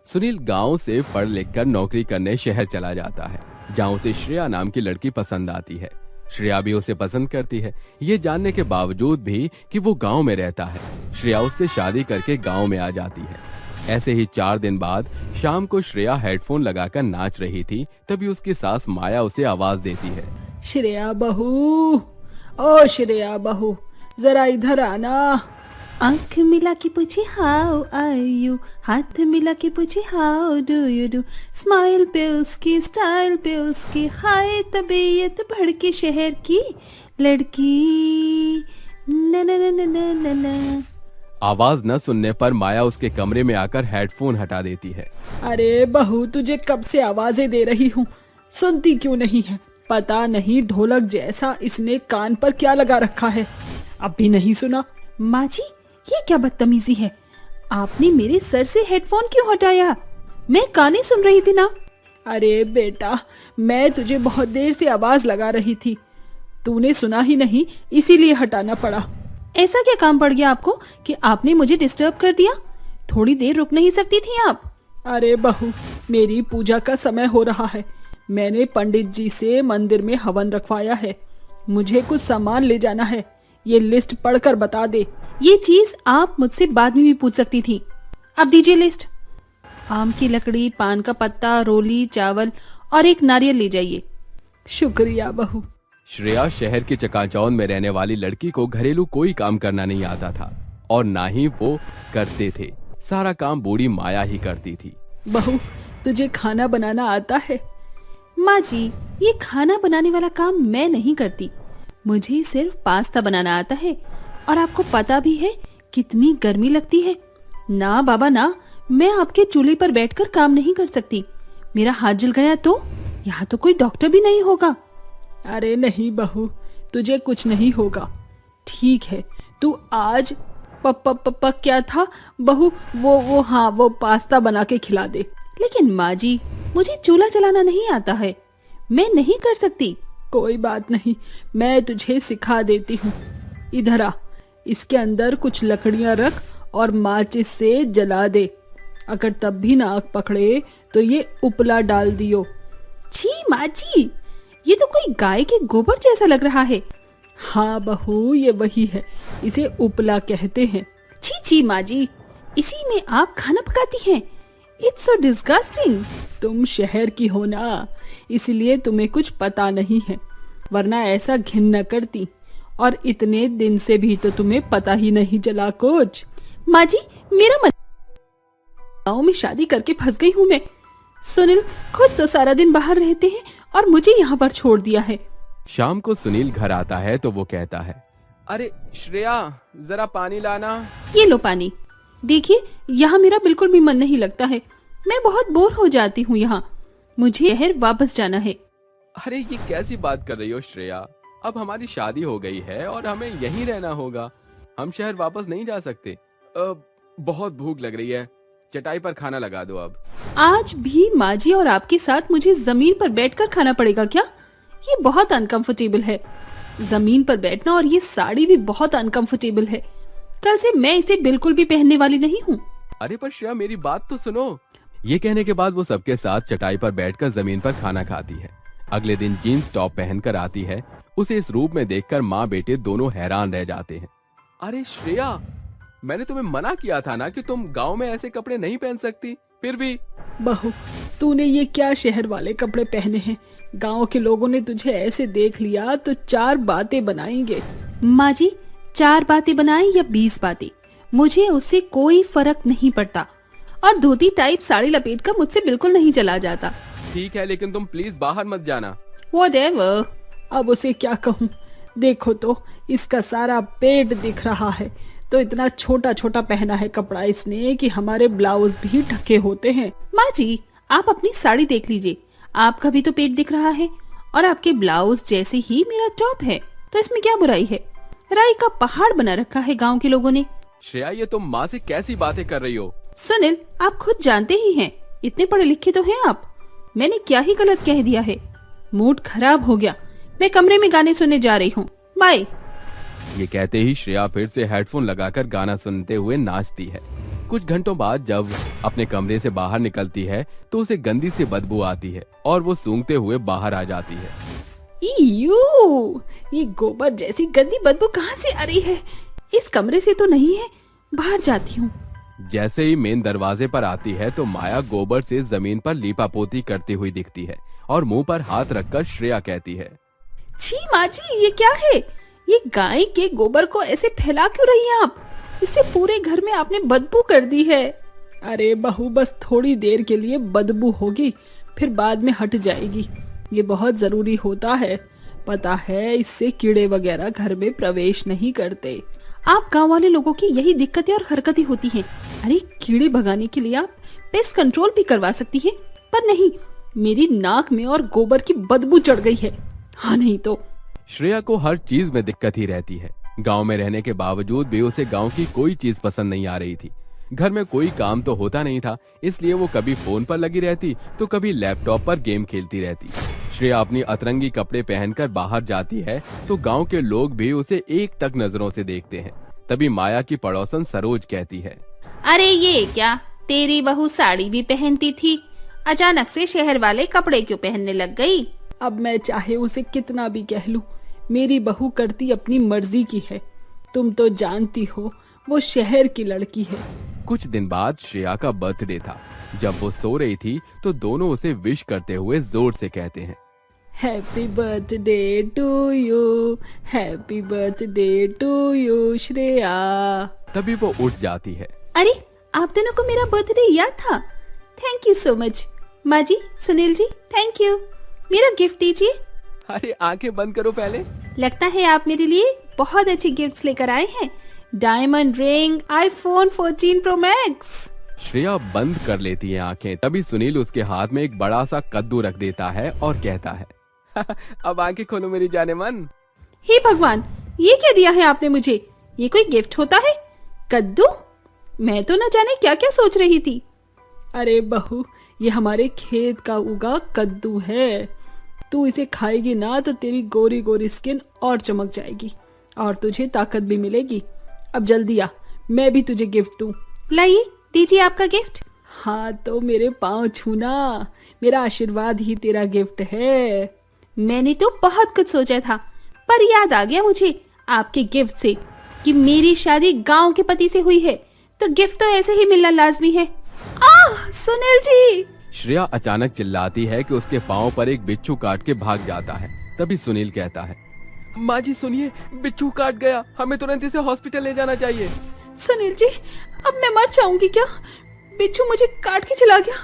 सुनील गांव से पढ़ लिख कर नौकरी करने शहर चला जाता है, जहां उसे श्रेया नाम की लड़की पसंद आती है। श्रेया भी उसे पसंद करती है, ये जानने के बावजूद भी कि वो गांव में रहता है। श्रेया उससे शादी करके गांव में आ जाती है। ऐसे ही 4 दिन बाद शाम को श्रेया हेडफोन लगाकर नाच रही थी, तभी उसकी सास माया उसे आवाज देती है। श्रेया बहू, ओ श्रेया बहू, जरा इधर आना। आंख मिला के पूछे हाउ आर यू, हाथ मिला के पूछे how do you do, smile पे उसकी स्टाइल पे उसकी, हाय तबीयत भड़की शहर की लड़की, न न न न न न न। आवाज न सुनने पर माया उसके कमरे में आकर हेडफोन हटा देती है। अरे बहू, तुझे कब से आवाजें दे रही हूँ, सुनती क्यों नहीं है? पता नहीं ढोलक जैसा इसने कान पर क्या लगा रखा है, अब भी नहीं सुना? माँ जी, ये क्या बदतमीजी है? आपने मेरे सर से हेडफोन क्यों हटाया? मैं गाने सुन रही थी ना। अरे बेटा, मैं तुझे बहुत देर से आवाज लगा रही थी, तूने सुना ही नहीं, इसीलिए हटाना पड़ा। ऐसा क्या काम पड़ गया आपको कि आपने मुझे डिस्टर्ब कर दिया? थोड़ी देर रुक नहीं सकती थी आप? अरे बहू, मेरी पूजा का समय हो रहा है, मैंने पंडित जी से मंदिर में हवन रखवाया है, मुझे कुछ सामान ले जाना है, ये लिस्ट पढ़कर बता दे। ये चीज आप मुझसे बाद में भी पूछ सकती थी, अब दीजिए लिस्ट। आम की लकड़ी, पान का पत्ता, रोली, चावल और एक नारियल ले जाइए। शुक्रिया बहू। श्रेया शहर की चकाचौंध में रहने वाली लड़की को घरेलू कोई काम करना नहीं आता था और ना ही वो करते थे। सारा काम बूढ़ी माया ही करती थी। बहू, तुझे खाना बनाना आता है? माँ जी, ये खाना बनाने वाला काम मैं नहीं करती, मुझे सिर्फ पास्ता बनाना आता है, और आपको पता भी है कितनी गर्मी लगती है। ना बाबा ना, मैं आपके चूल्हे पर बैठकर काम नहीं कर सकती, मेरा हाथ जल गया तो यहाँ तो कोई डॉक्टर भी नहीं होगा। अरे नहीं बहू, तुझे कुछ नहीं होगा, ठीक है, तू आज पप्पा क्या था बहू, वो पास्ता बना के खिला दे। लेकिन माँ जी, मुझे चूल्हा चलाना नहीं आता है, मैं नहीं कर सकती। कोई बात नहीं, मैं तुझे सिखा देती हूँ। इधर आ, इसके अंदर कुछ लकड़ियां रख और माचिस से जला दे, अगर तब भी ना आग पकड़े तो ये उपला डाल दियो। छी माँ जी, ये तो कोई गाय के गोबर जैसा लग रहा है। हाँ बहू, ये वही है, इसे उपला कहते हैं। छी छी माँ जी, इसी में आप खाना पकाती हैं? It's so disgusting. तुम शहर की हो ना, इसलिए तुम्हें कुछ पता नहीं है, वरना ऐसा घिन न करती, और इतने दिन से भी तो तुम्हें पता ही नहीं चला कुछ। माँ जी, मेरा मन, गाँव में शादी करके फंस गई हूँ मैं। सुनील खुद तो सारा दिन बाहर रहते हैं और मुझे यहाँ पर छोड़ दिया है। शाम को सुनील घर आता है तो वो कहता है, अरे श्रेया, जरा पानी लाना। ये लो पानी। देखिए, यहाँ मेरा बिल्कुल भी मन नहीं लगता है, मैं बहुत बोर हो जाती हूँ यहाँ, मुझे शहर वापस जाना है। अरे ये कैसी बात कर रही हो श्रेया, अब हमारी शादी हो गई है और हमें यहीं रहना होगा, हम शहर वापस नहीं जा सकते। बहुत भूख लग रही है, चटाई पर खाना लगा दो अब। आज भी माँ जी और आपके साथ मुझे जमीन पर बैठकर खाना पड़ेगा क्या? ये बहुत अनकंफर्टेबल है, जमीन पर बैठना, और ये साड़ी भी बहुत अनकंफर्टेबल है, कल से मैं इसे बिल्कुल भी पहनने वाली नहीं हूँ। अरे पर श्रेया, मेरी बात तो सुनो। ये कहने के बाद वो सबके साथ चटाई पर बैठकर जमीन पर खाना खाती है। अगले दिन जीन्स टॉप पहनकर आती है, उसे इस रूप में देखकर माँ बेटे दोनों हैरान रह जाते हैं। अरे श्रेया, मैंने तुम्हें मना किया था ना कि तुम गांव में ऐसे कपड़े नहीं पहन सकती, फिर भी। बहू, तूने ये क्या शहर वाले कपड़े पहने हैं? गांव के लोगों ने तुझे ऐसे देख लिया तो 4 बातें बनाएंगे। माँ जी, 4 बातें बनाएं या 20 बातें, मुझे उससे कोई फर्क नहीं पड़ता, और धोती टाइप साड़ी लपेट कर मुझसे बिल्कुल नहीं चला जाता। ठीक है, लेकिन तुम प्लीज बाहर मत जाना। Whatever, अब उसे क्या कहूँ? देखो तो, इसका सारा पेट दिख रहा है, तो इतना छोटा छोटा पहना है कपड़ा इसने कि हमारे ब्लाउज भी ढके होते हैं। माँ जी, आप अपनी साड़ी देख लीजिए, आपका भी तो पेट दिख रहा है, और आपके ब्लाउज जैसे ही मेरा टॉप है, तो इसमें क्या बुराई है? राई का पहाड़ बना रखा है गांव के लोगों ने। श्रेया, ये तुम माँ से कैसी बातें कर रही हो? सुनील, आप खुद जानते ही हैं, इतने पढ़े लिखे तो हैं आप, मैंने क्या ही गलत कह दिया है? मूड खराब हो गया, मैं कमरे में गाने सुनने जा रही हूँ, बाय। ये कहते ही श्रेया फिर से हेडफोन लगाकर गाना सुनते हुए नाचती है। कुछ घंटों बाद जब अपने कमरे से बाहर निकलती है तो उसे गंदी सी बदबू आती है और वो सूंघते हुए बाहर आ जाती है। ईयू, ये गोबर जैसी गंदी बदबू कहाँ से आ रही है? इस कमरे से तो नहीं है, बाहर जाती हूँ। जैसे ही मेन दरवाजे पर आती है तो माया गोबर से जमीन पर लीपापोती करती हुई दिखती है और मुंह पर हाथ रखकर श्रेया कहती है, छी माँ जी, ये क्या है? ये गाय के गोबर को ऐसे फैला क्यों रही हैं आप? इससे पूरे घर में आपने बदबू कर दी है। अरे बहू, बस थोड़ी देर के लिए बदबू होगी, फिर बाद में हट जाएगी। ये बहुत जरूरी होता है, पता है, इससे कीड़े वगैरह घर में प्रवेश नहीं करते। आप गांव वाले लोगों की यही दिक्कतें और हरकतें होती हैं। अरे कीड़े भगाने के लिए आप पेस्ट कंट्रोल भी करवा सकती हैं, पर नहीं, मेरी नाक में और गोबर की बदबू चढ़ गई है। हाँ नहीं तो। श्रेया को हर चीज में दिक्कत ही रहती है। गांव में रहने के बावजूद भी उसे गांव की कोई चीज पसंद नहीं आ रही थी। घर में कोई काम तो होता नहीं था, इसलिए वो कभी फोन पर लगी रहती तो कभी लैपटॉप पर गेम खेलती रहती। श्रेया अपनी अतरंगी कपड़े पहनकर बाहर जाती है तो गांव के लोग भी उसे एकटक नजरों से देखते हैं। तभी माया की पड़ोसन सरोज कहती है, अरे ये क्या, तेरी बहू साड़ी भी पहनती थी, अचानक से शहर वाले कपड़े क्यों पहनने लग गई? अब मैं चाहे उसे कितना भी कह लूं, मेरी बहू करती अपनी मर्जी की है। तुम तो जानती हो वो शहर की लड़की है। कुछ दिन बाद श्रेया का बर्थडे था। जब वो सो रही थी तो दोनों उसे विश करते हुए जोर से कहते हैं, happy birthday to you, happy birthday to you Shreya. तभी वो उठ जाती है। अरे आप दोनों को मेरा बर्थडे याद था? Thank you so much. माँ जी, सुनील जी, थैंक यू। मेरा गिफ्ट दीजिए। अरे आंखें बंद करो पहले। लगता है आप मेरे लिए बहुत अच्छी गिफ्ट्स लेकर आए हैं। Diamond ring, iPhone 14 pro max. Shreya बंद कर लेती है आंखें। तभी सुनील उसके हाथ में एक बड़ा सा कद्दू रख देता है और कहता है, अब आंखें खोलो मेरी जाने मन। हे भगवान, ये क्या दिया है आपने मुझे? ये कोई गिफ्ट होता है? कद्दू? मैं तो न जाने क्या क्या सोच रही थी। अरे बहू, ये हमारे खेत का उगा कद्दू है। तू इसे खाएगी ना तो तेरी गोरी गोरी स्किन और चमक जाएगी और तुझे ताकत भी मिलेगी। अब जल्दी आ, मैं भी तुझे गिफ्ट दूं। लाइए, दीजिए आपका गिफ्ट। हाँ तो मेरे पाँव छूना, मेरा आशीर्वाद ही तेरा गिफ्ट है। मैंने तो बहुत कुछ सोचा था, पर याद आ गया मुझे आपके गिफ्ट से कि मेरी शादी गांव के पति से हुई है, तो गिफ्ट तो ऐसे ही मिलना लाजमी है। सुनील जी! श्रेया अचानक चिल्लाती है कि उसके पाँव पर एक बिच्छू काट के भाग जाता है। तभी सुनील कहता है, माँ जी सुनिए, बिच्छू काट गया, हमें तुरंत इसे हॉस्पिटल ले जाना चाहिए। सुनील जी, अब मैं मर जाऊंगी क्या? बिच्छू मुझे काट के चला गया,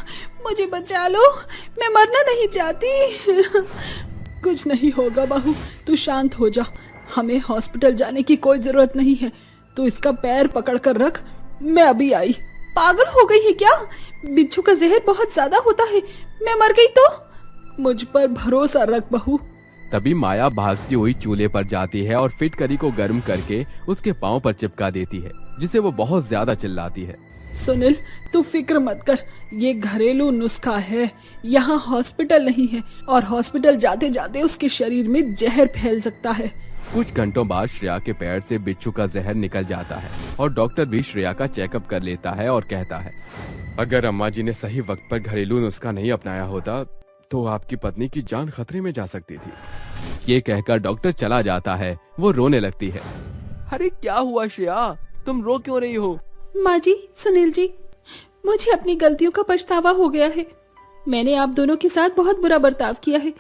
मुझे बचा लो, मैं मरना नहीं चाहती। कुछ नहीं होगा बहू, तू शांत हो जा। हमें हॉस्पिटल जाने की कोई जरूरत नहीं है। तू इसका पैर पकड़ कर रख, मैं अभी आई। पागल हो गई है क्या? बिच्छू का जहर बहुत ज्यादा होता है, मैं मर गई तो? मुझ पर भरोसा रख बहू। तभी माया भागती हुई चूल्हे पर जाती है और फिटकरी को गर्म करके उसके पाँव पर चिपका देती है, जिसे वो बहुत ज्यादा चिल्लाती है। सुनील, तू फिक्र मत कर, ये घरेलू नुस्खा है, यहाँ हॉस्पिटल नहीं है और हॉस्पिटल जाते जाते उसके शरीर में जहर फैल सकता है। कुछ घंटों बाद श्रेया के पैर से बिच्छू का जहर निकल जाता है और डॉक्टर भी श्रेया का चेकअप कर लेता है और कहता है, अगर अम्मा जी ने सही वक्त पर घरेलू नुस्खा नहीं अपनाया होता तो आपकी पत्नी की जान खतरे में जा सकती थी। ये कहकर डॉक्टर चला जाता है। वो रोने लगती है। अरे क्या हुआ श्रेया, तुम रो क्यों रही हो? माँ जी, सुनील जी, मुझे अपनी गलतियों का पछतावा हो गया है। मैंने आप दोनों के साथ बहुत बुरा बर्ताव किया है,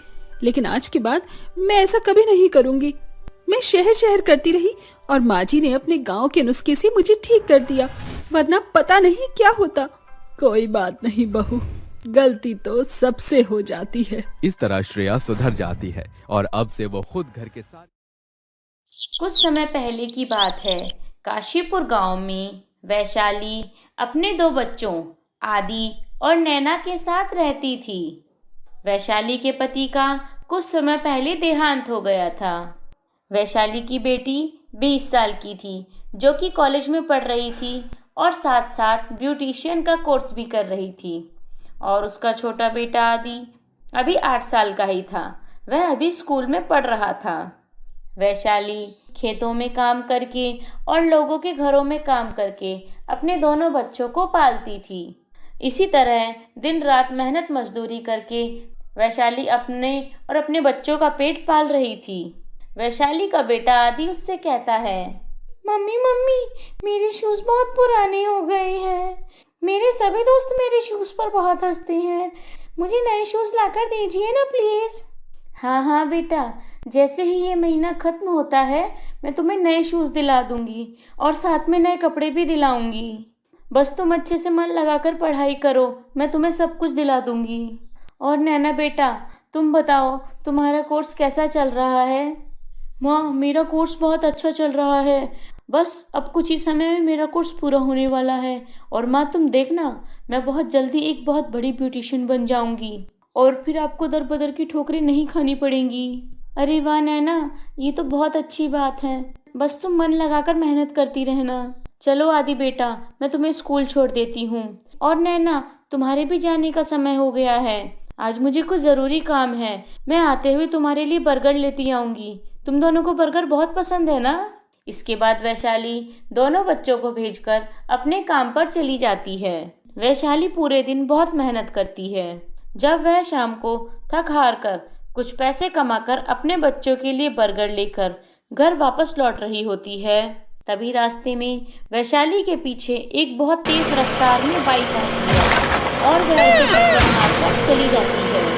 लेकिन आज के बाद मैं ऐसा कभी नहीं करूंगी। मैं शहर शहर करती रही और माँ जी ने अपने गांव के नुस्खे से मुझे ठीक कर दिया, वरना पता नहीं क्या होता। कोई बात नहीं बहू, गलती तो सबसे हो जाती है। इस तरह श्रेया सुधर जाती है और अब से वो खुद घर के साथ। कुछ समय पहले की बात है। काशीपुर गांव में वैशाली अपने 2 बच्चों आदि और नैना के साथ रहती थी। वैशाली के पति का कुछ समय पहले देहांत हो गया था। वैशाली की बेटी 20 साल की थी, जो कि कॉलेज में पढ़ रही थी और साथ साथ ब्यूटिशियन का कोर्स भी कर रही थी। और उसका छोटा बेटा आदि अभी 8 साल का ही था। वह अभी स्कूल में पढ़ रहा था। वैशाली खेतों में काम करके और लोगों के घरों में काम करके अपने दोनों बच्चों को पालती थी। इसी तरह दिन रात मेहनत मजदूरी करके वैशाली अपने और अपने बच्चों का पेट पाल रही थी। वैशाली का बेटा आदि उससे कहता है, मम्मी मम्मी, मेरे शूज़ बहुत पुराने हो गए हैं। मेरे सभी दोस्त मेरे शूज़ पर बहुत हंसते हैं। मुझे नए शूज़ लाकर दीजिए ना प्लीज़। हाँ हाँ बेटा, जैसे ही ये महीना खत्म होता है मैं तुम्हें नए शूज़ दिला दूंगी और साथ में नए कपड़े भी दिलाऊंगी। बस तुम अच्छे से मन लगाकर पढ़ाई करो, मैं तुम्हें सब कुछ दिला दूंगी। और नैना बेटा, तुम बताओ तुम्हारा कोर्स कैसा चल रहा है? माँ, मेरा कोर्स बहुत अच्छा चल रहा है। बस अब कुछ ही समय में मेरा कोर्स पूरा होने वाला है। और माँ तुम देखना, मैं बहुत जल्दी एक बहुत बड़ी ब्यूटिशियन बन जाऊंगी और फिर आपको दर बदर की ठोकरें नहीं खानी पड़ेंगी। अरे वाह नैना, ये तो बहुत अच्छी बात है। बस तुम मन लगाकर मेहनत करती रहना। चलो आदि बेटा, मैं तुम्हें स्कूल छोड़ देती हूँ। और नैना, तुम्हारे भी जाने का समय हो गया है। आज मुझे कुछ ज़रूरी काम है। मैं आते हुए तुम्हारे लिए बर्गर लेती आऊँगी। तुम दोनों को बर्गर बहुत पसंद है ना? इसके बाद वैशाली दोनों बच्चों को भेजकर अपने काम पर चली जाती है। वैशाली पूरे दिन बहुत मेहनत करती है। जब वह शाम को थक हार कर कुछ पैसे कमाकर अपने बच्चों के लिए बर्गर लेकर घर वापस लौट रही होती है, तभी रास्ते में वैशाली के पीछे एक बहुत तेज रफ्तार में बाइक आती है और वह उसे टक्कर मारकर चली जाती है।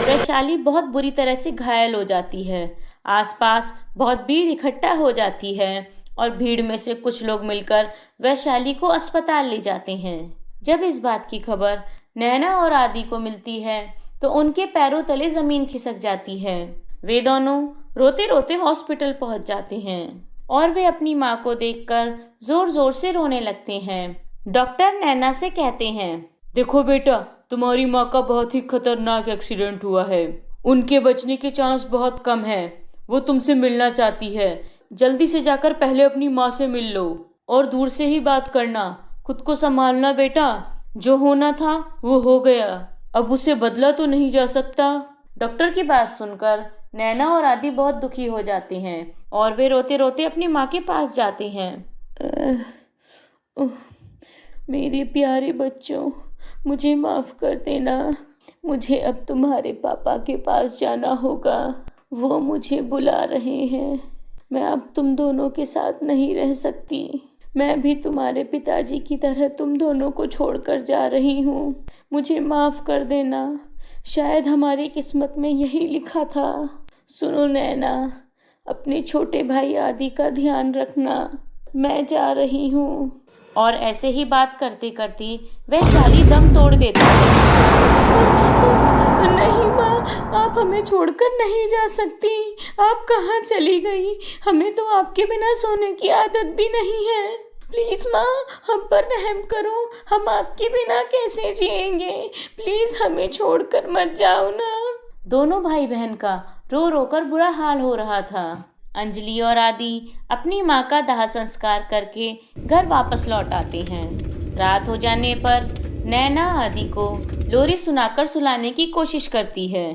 वैशाली बहुत बुरी तरह से घायल हो जाती है। आसपास बहुत भीड़ इकट्ठा हो जाती है और भीड़ में से कुछ लोग मिलकर वैशाली को अस्पताल ले जाते हैं। जब इस बात की खबर नैना और आदि को मिलती है तो उनके पैरों तले जमीन खिसक जाती है। वे दोनों रोते रोते हॉस्पिटल पहुंच जाते हैं और वे अपनी माँ को देखकर जोर जोर से रोने लगते हैं। डॉक्टर नैना से कहते हैं, देखो बेटा, तुम्हारी माँ का बहुत ही खतरनाक एक्सीडेंट हुआ है। उनके बचने के चांस बहुत कम है। वो तुमसे मिलना चाहती है। जल्दी से जाकर पहले अपनी माँ से मिल लो और दूर से ही बात करना। खुद को संभालना बेटा। जो होना था वो हो गया, अब उसे बदला तो नहीं जा सकता। डॉक्टर की बात सुनकर नैना और आदि बहुत दुखी हो जाते हैं और वे रोते रोते अपनी माँ के पास जाते हैं। मेरे प्यारे बच्चों, मुझे माफ़ कर देना। मुझे अब तुम्हारे पापा के पास जाना होगा। वो मुझे बुला रहे हैं। मैं अब तुम दोनों के साथ नहीं रह सकती। मैं भी तुम्हारे पिताजी की तरह तुम दोनों को छोड़कर जा रही हूँ। मुझे माफ़ कर देना। शायद हमारी किस्मत में यही लिखा था। सुनो नैना, अपने छोटे भाई आदि का ध्यान रखना। मैं जा रही हूँ। और ऐसे ही बात करते करते वैशाली दम तोड़ देती है। नहीं माँ, आप हमें छोड़कर नहीं जा सकती। आप कहाँ चली गई? हमें तो आपके बिना सोने की आदत भी नहीं है। प्लीज़ माँ, हम पर रहम करो। हम आपके बिना कैसे जिएंगे? प्लीज़ हमें छोड़कर मत जाओ ना। दोनों भाई बहन का रो रो कर बुरा हाल हो रहा था। अंजलि और आदि अपनी माँ का दाह संस्कार करके घर वापस लौट आते हैं। रात हो जाने पर नैना आदि को लोरी सुनाकर सुलाने की कोशिश करती है।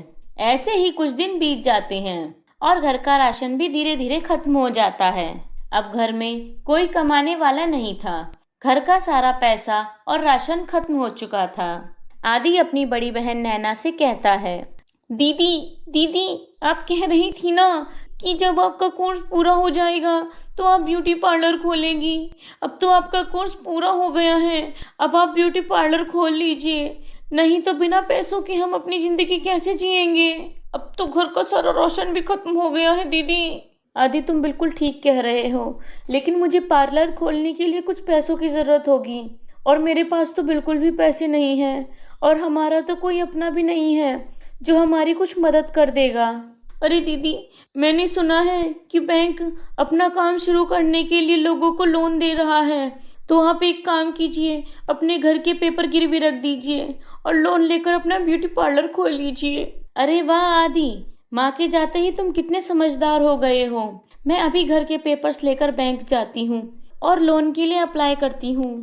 ऐसे ही कुछ दिन बीत जाते हैं और घर का राशन भी धीरे धीरे खत्म हो जाता है। अब घर में कोई कमाने वाला नहीं था। घर का सारा पैसा और राशन खत्म हो चुका था। आदि अपनी बड़ी बहन नैना से कहता है, दीदी दीदी, आप कह रही थी ना कि जब आपका कोर्स पूरा हो जाएगा तो आप ब्यूटी पार्लर खोलेंगी। अब तो आपका कोर्स पूरा हो गया है। अब आप ब्यूटी पार्लर खोल लीजिए, नहीं तो बिना पैसों के हम अपनी ज़िंदगी कैसे जिएंगे। अब तो घर का सारा राशन भी खत्म हो गया है दीदी। आदि, तुम बिल्कुल ठीक कह रहे हो, लेकिन मुझे पार्लर खोलने के लिए कुछ पैसों की ज़रूरत होगी और मेरे पास तो बिल्कुल भी पैसे नहीं हैं और हमारा तो कोई अपना भी नहीं है जो हमारी कुछ मदद कर देगा। अरे दीदी, मैंने सुना है कि बैंक अपना काम शुरू करने के लिए लोगों को लोन दे रहा है, तो आप एक काम कीजिए, अपने घर के पेपर गिरवी रख दीजिए और लोन लेकर अपना ब्यूटी पार्लर खोल लीजिए। अरे वाह आदि, माँ के जाते ही तुम कितने समझदार हो गए हो। मैं अभी घर के पेपर्स लेकर बैंक जाती हूँ और लोन के लिए अप्लाई करती हूँ।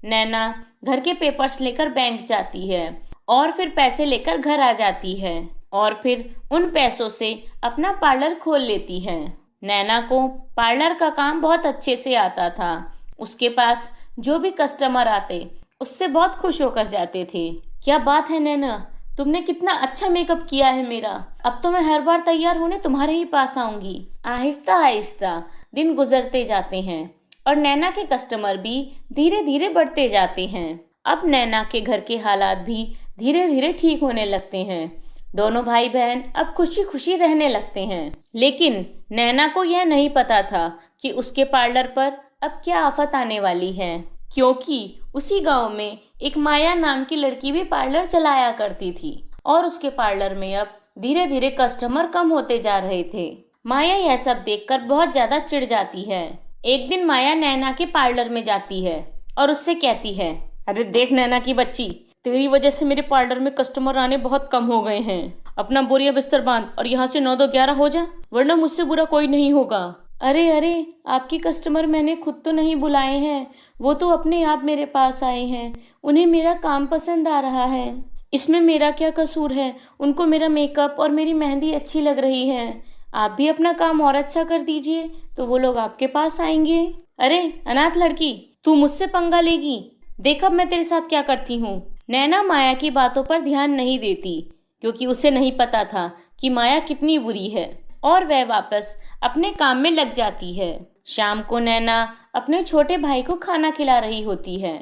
नैना घर के पेपर्स लेकर बैंक जाती है और फिर पैसे लेकर घर आ जाती है और फिर उन पैसों से अपना पार्लर खोल लेती है। नैना को पार्लर का काम बहुत अच्छे से आता था। उसके पास जो भी कस्टमर आते उससे बहुत खुश होकर जाते थे। क्या बात है नैना, तुमने कितना अच्छा मेकअप किया है मेरा। अब तो मैं हर बार तैयार होने तुम्हारे ही पास आऊंगी। आहिस्ता आहिस्ता दिन गुजरते जाते हैं और नैना के कस्टमर भी धीरे धीरे बढ़ते जाते हैं। अब नैना के घर के हालात भी धीरे धीरे ठीक होने लगते हैं। दोनों भाई बहन अब खुशी खुशी रहने लगते हैं। लेकिन नैना को यह नहीं पता था कि उसके पार्लर पर अब क्या आफत आने वाली है, क्योंकि उसी गांव में एक माया नाम की लड़की भी पार्लर चलाया करती थी और उसके पार्लर में अब धीरे धीरे कस्टमर कम होते जा रहे थे। माया यह सब देखकर बहुत ज्यादा चिढ़ जाती है। एक दिन माया नैना के पार्लर में जाती है और उससे कहती है, अरे देख नैना की बच्ची, तेरी वजह से मेरे पार्लर में कस्टमर आने बहुत कम हो गए हैं। अपना बोरिया बिस्तर बांध और यहाँ से 9-2-11 हो जा, वरना मुझसे बुरा कोई नहीं होगा। अरे अरे, आपकी कस्टमर मैंने खुद तो नहीं बुलाए हैं, वो तो अपने आप मेरे पास आए हैं। उन्हें मेरा काम पसंद आ रहा है, इसमें मेरा क्या कसूर है। उनको मेरा मेकअप और मेरी मेहंदी अच्छी लग रही है। आप भी अपना काम और अच्छा कर दीजिए तो वो लोग आपके पास आएंगे। अरे अनाथ लड़की, तू मुझसे पंगा लेगी, देख अब मैं तेरे साथ क्या करती हूँ। नैना माया की बातों पर ध्यान नहीं देती, क्योंकि उसे नहीं पता था कि माया कितनी बुरी है, और वह वापस अपने काम में लग जाती है। शाम को नैना अपने छोटे भाई को खाना खिला रही होती है।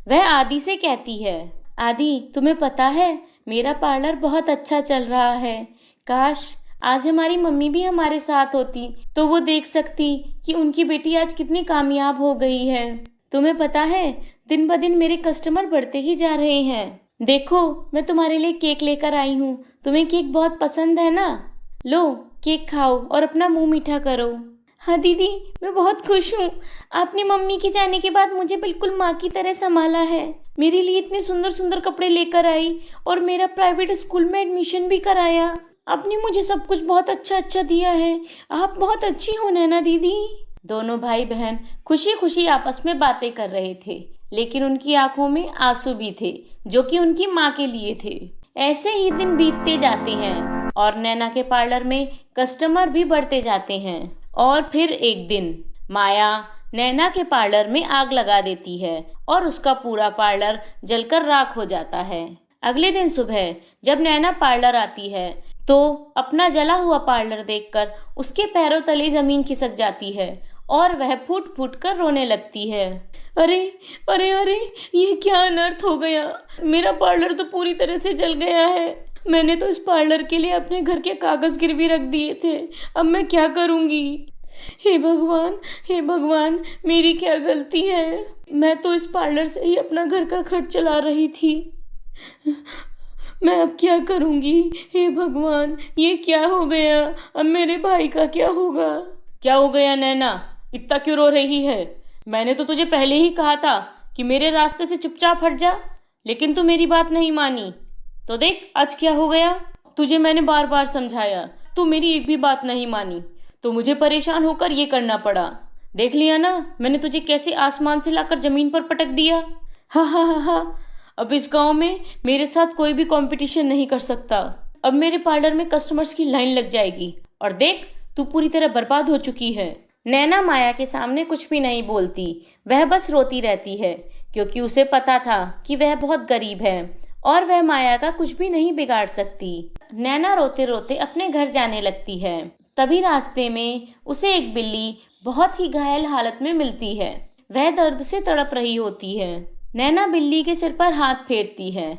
वह आदि से कहती है, आदि तुम्हें पता है मेरा पार्लर बहुत अच्छा चल रहा है। काश आज हमारी मम्मी भी हमारे साथ होती तो वो देख सकती कि उनकी बेटी आज कितनी कामयाब हो गई है। तुम्हें पता है दिन ब दिन मेरे कस्टमर बढ़ते ही जा रहे हैं। देखो मैं तुम्हारे लिए केक लेकर आई हूँ, तुम्हें केक बहुत पसंद है ना? लो केक खाओ और अपना मुंह मीठा करो। हाँ दीदी, मैं बहुत खुश हूँ। आपने मम्मी के जाने के बाद मुझे बिल्कुल माँ की तरह संभाला है। मेरे लिए इतने सुंदर सुंदर कपड़े लेकर आई और मेरा प्राइवेट स्कूल में एडमिशन भी कराया। आपने मुझे सब कुछ बहुत अच्छा अच्छा दिया है। आप बहुत अच्छी हो नैना दीदी। दोनों भाई बहन खुशी खुशी आपस में बातें कर रहे थे, लेकिन उनकी आंखों में आंसू भी थे, जो कि उनकी माँ के लिए थे। ऐसे ही दिन बीतते जाते हैं और नैना के पार्लर में कस्टमर भी बढ़ते जाते हैं। और फिर एक दिन माया नैना के पार्लर में आग लगा देती है और उसका पूरा पार्लर जलकर राख हो जाता है। अगले दिन सुबह जब नैना पार्लर आती है तो अपना जला हुआ पार्लर देखकर उसके पैरों तले जमीन खिसक जाती है और वह फूट फूट कर रोने लगती है। अरे अरे अरे, ये क्या अनर्थ हो गया। मेरा पार्लर तो पूरी तरह से जल गया है। मैंने तो इस पार्लर के लिए अपने घर के कागज गिरवी रख दिए थे। अब मैं क्या करूंगी? हे भगवान, मेरी क्या गलती है? मैं तो इस पार्लर से ही अपना घर का खर्च चला रही थी। मैं अब क्या करूंगी? हे भगवान, ये क्या हो गया? अब मेरे भाई का क्या होगा? क्या हो गया नैना, इतना क्यों रो रही है? मैंने तो तुझे पहले ही कहा था कि मेरे रास्ते से चुपचाप हट जा, लेकिन तू मेरी बात नहीं मानी। तो देख आज क्या हो गया। तुझे मैंने बार बार समझाया, तू मेरी एक भी बात नहीं मानी, तो मुझे परेशान होकर ये करना पड़ा। देख लिया ना मैंने तुझे कैसे आसमान से लाकर जमीन पर पटक दिया। हा हा हा हा, अब इस गांव में मेरे साथ कोई भी कंपटीशन नहीं कर सकता। अब मेरे पार्लर में कस्टमर्स की लाइन लग जाएगी और देख तू पूरी तरह बर्बाद हो चुकी है। नैना माया के सामने कुछ भी नहीं बोलती, वह बस रोती रहती है, क्योंकि उसे पता था कि वह बहुत गरीब है और वह माया का कुछ भी नहीं बिगाड़ सकती। नैना रोते रोते अपने घर जाने लगती है। तभी रास्ते में उसे एक बिल्ली बहुत ही घायल हालत में मिलती है। वह दर्द से तड़प रही होती है। नैना बिल्ली के सिर पर हाथ फेरती है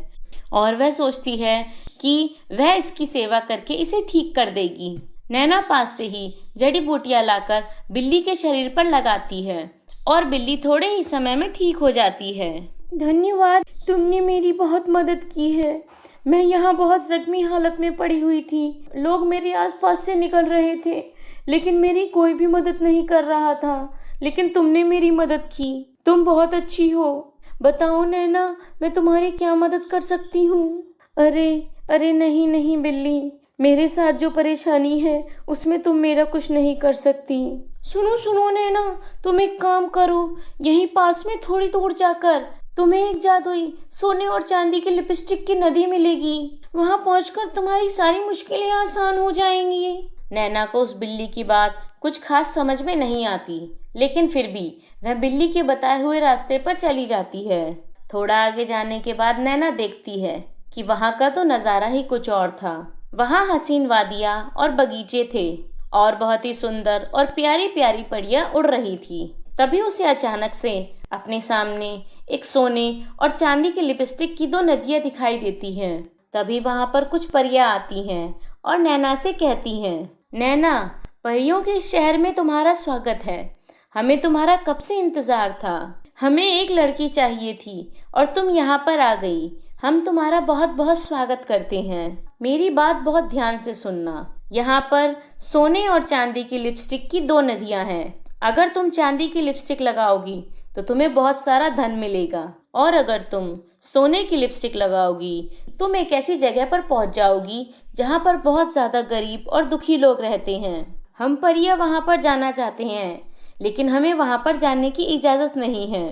और वह सोचती है कि वह इसकी सेवा करके इसे ठीक कर देगी। नैना पास से ही जड़ी बूटियां लाकर बिल्ली के शरीर पर लगाती है और बिल्ली थोड़े ही समय में ठीक हो जाती है। धन्यवाद, तुमने मेरी बहुत मदद की है। मैं यहाँ बहुत जख्मी हालत में पड़ी हुई थी। लोग मेरे आसपास से निकल रहे थे, लेकिन मेरी कोई भी मदद नहीं कर रहा था। लेकिन तुमने मेरी मदद की। तुम बहुत अच्छी हो। बताओ नैना, मैं तुम्हारी क्या मदद कर सकती हूँ? अरे अरे नहीं नहीं बिल्ली, मेरे साथ जो परेशानी है उसमें तुम मेरा कुछ नहीं कर सकती। सुनो सुनो नैना, तुम एक काम करो, यहीं पास में थोड़ी दूर जाकर तुम्हें एक जादुई सोने और चांदी की लिपस्टिक की नदी मिलेगी। वहां पहुंचकर तुम्हारी सारी मुश्किलें आसान हो जाएंगी। नैना को उस बिल्ली की बात कुछ खास समझ में नहीं आती, लेकिन फिर भी वह बिल्ली के बताए हुए रास्ते पर चली जाती है। थोड़ा आगे जाने के बाद नैना देखती है कि वहां का तो नज़ारा ही कुछ और था। वहां हसीन वादियां और बगीचे थे और बहुत ही सुंदर और प्यारी प्यारी परियां उड़ रही थी। तभी उसे अचानक से अपने सामने एक सोने और चांदी की लिपस्टिक की 2 नदियां दिखाई देती हैं। तभी वहां पर कुछ परियां आती हैं और नैना से कहती हैं, नैना, परियों के इस शहर में तुम्हारा स्वागत है। हमें तुम्हारा कब से इंतजार था। हमें एक लड़की चाहिए थी और तुम यहाँ पर आ गई। हम तुम्हारा बहुत बहुत स्वागत करते हैं। मेरी बात बहुत ध्यान से सुनना। यहाँ पर सोने और चांदी की लिपस्टिक की 2 नदियाँ हैं। अगर तुम चांदी की लिपस्टिक लगाओगी तो तुम्हें बहुत सारा धन मिलेगा, और अगर तुम सोने की लिपस्टिक लगाओगी तुम एक ऐसी जगह पर पहुंच जाओगी जहां पर बहुत ज्यादा गरीब और दुखी लोग रहते हैं। हम परियां वहां पर जाना चाहते हैं, लेकिन हमें वहां पर जाने की इजाजत नहीं है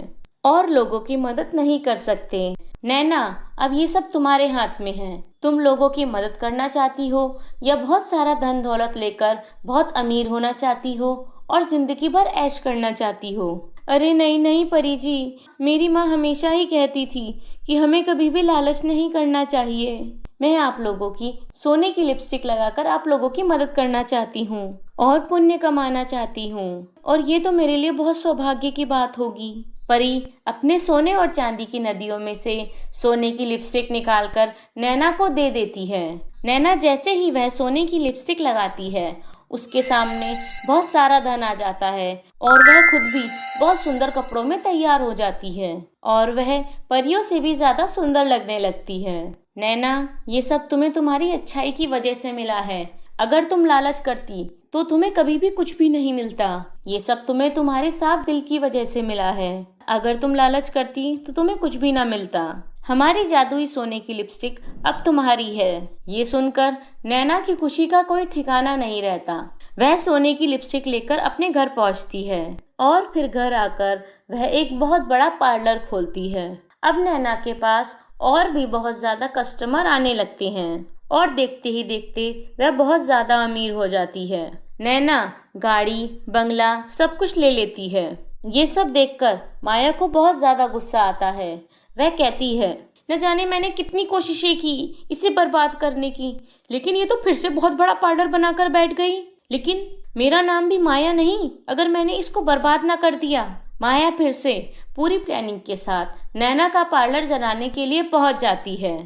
और लोगों की मदद नहीं कर सकते। नैना, अब ये सब तुम्हारे हाथ में है। तुम लोगों की मदद करना चाहती हो या बहुत सारा धन दौलत लेकर बहुत अमीर होना चाहती हो और जिंदगी भर ऐश करना चाहती हो। अरे नहीं नहीं परी जी, मेरी माँ हमेशा ही कहती थी कि हमें कभी भी लालच नहीं करना चाहिए। मैं आप लोगों की सोने की लिपस्टिक लगाकर आप लोगों की मदद करना चाहती हूँ और पुण्य कमाना चाहती हूँ, और ये तो मेरे लिए बहुत सौभाग्य की बात होगी। परी अपने सोने और चांदी की नदियों में से सोने की लिपस्टिक निकालकर नैना को दे देती है। नैना जैसे ही वह सोने की लिपस्टिक लगाती है, उसके सामने बहुत सारा धन आ जाता है और वह खुद भी बहुत सुंदर कपड़ों में तैयार हो जाती है और वह परियों से भी ज्यादा सुंदर लगने लगती है। नैना, ये सब तुम्हें तुम्हारी अच्छाई की वजह से मिला है। अगर तुम लालच करती तो तुम्हें कभी भी कुछ भी नहीं मिलता। ये सब तुम्हें तुम्हारे साफ दिल की वजह से मिला है। अगर तुम लालच करती तो तुम्हें कुछ भी ना मिलता। हमारी जादुई सोने की लिपस्टिक अब तुम्हारी है। ये सुनकर नैना की खुशी का कोई ठिकाना नहीं रहता। वह सोने की लिपस्टिक लेकर अपने घर पहुंचती है और फिर घर आकर वह एक बहुत बड़ा पार्लर खोलती है। अब नैना के पास और भी बहुत ज्यादा कस्टमर आने लगते हैं और देखते ही देखते वह बहुत ज्यादा अमीर हो जाती है। नैना गाड़ी, बंगला सब कुछ ले लेती है। ये सब देखकर माया को बहुत ज्यादा गुस्सा आता है। वह कहती है, न जाने मैंने कितनी कोशिशें की इसे बर्बाद करने की, लेकिन ये तो फिर से बहुत बड़ा पार्लर बनाकर बैठ गई। लेकिन मेरा नाम भी माया नहीं, अगर मैंने इसको बर्बाद ना कर दिया। माया फिर से पूरी प्लानिंग के साथ नैना का पार्लर जलाने के लिए पहुंच जाती है।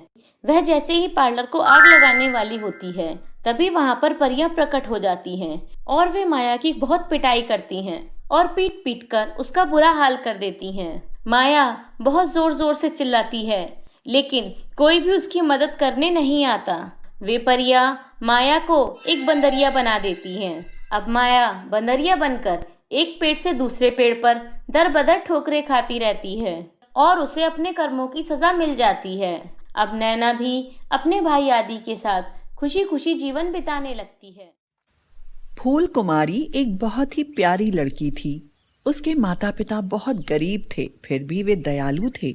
वह जैसे ही पार्लर को आग लगाने वाली होती है, तभी वहां पर परियां प्रकट हो जाती हैं और वे माया की बहुत पिटाई करती हैं और पीट पीट कर उसका बुरा हाल कर देती हैं। माया बहुत जोर जोर से चिल्लाती है, लेकिन कोई भी उसकी मदद करने नहीं आता। वे परियां माया को एक बंदरिया बना देती हैं। अब माया बंदरिया बनकर एक पेड़ से दूसरे पेड़ पर दर बदर ठोकरें खाती रहती है और उसे अपने कर्मों की सजा मिल जाती है। अब नैना भी अपने भाई आदि के साथ खुशी खुशी जीवन बिताने लगती है। फूल कुमारी एक बहुत ही प्यारी लड़की थी। उसके माता पिता बहुत गरीब थे, फिर भी वे दयालु थे।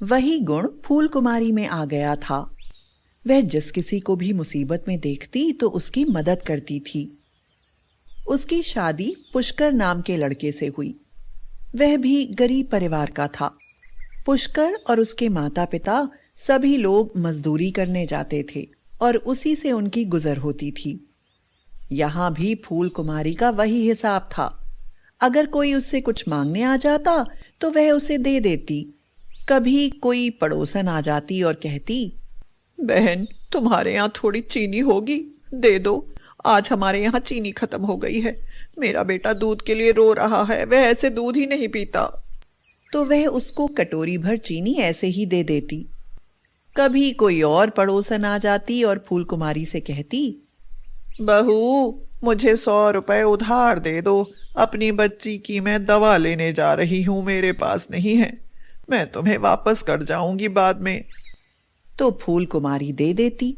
वही गुण फूल कुमारी में आ गया था। वह जिस किसी को भी मुसीबत में देखती तो उसकी मदद करती थी। उसकी शादी पुष्कर नाम के लड़के से हुई। वह भी गरीब परिवार का था। पुष्कर और उसके माता पिता सभी लोग मजदूरी करने जाते थे और उसी से उनकी गुजर होती थी। यहाँ भी फूल कुमारी का वही हिसाब था। अगर कोई उससे कुछ मांगने आ जाता तो वह उसे दे देती। कभी कोई पड़ोसन आ जाती और कहती, बहन तुम्हारे यहाँ थोड़ी चीनी होगी, दे दो, आज हमारे यहाँ चीनी खत्म हो गई है। मेरा बेटा दूध के लिए रो रहा है, वह ऐसे दूध ही नहीं पीता। तो वह उसको कटोरी भर चीनी ऐसे ही दे देती। कभी कोई और पड़ोसन आ जाती और फूल कुमारी से कहती, बहू मुझे 100 रुपए उधार दे दो, अपनी बच्ची की मैं दवा लेने जा रही हूँ, मेरे पास नहीं है, मैं तुम्हें वापस कर जाऊंगी बाद में। तो फूल कुमारी दे देती।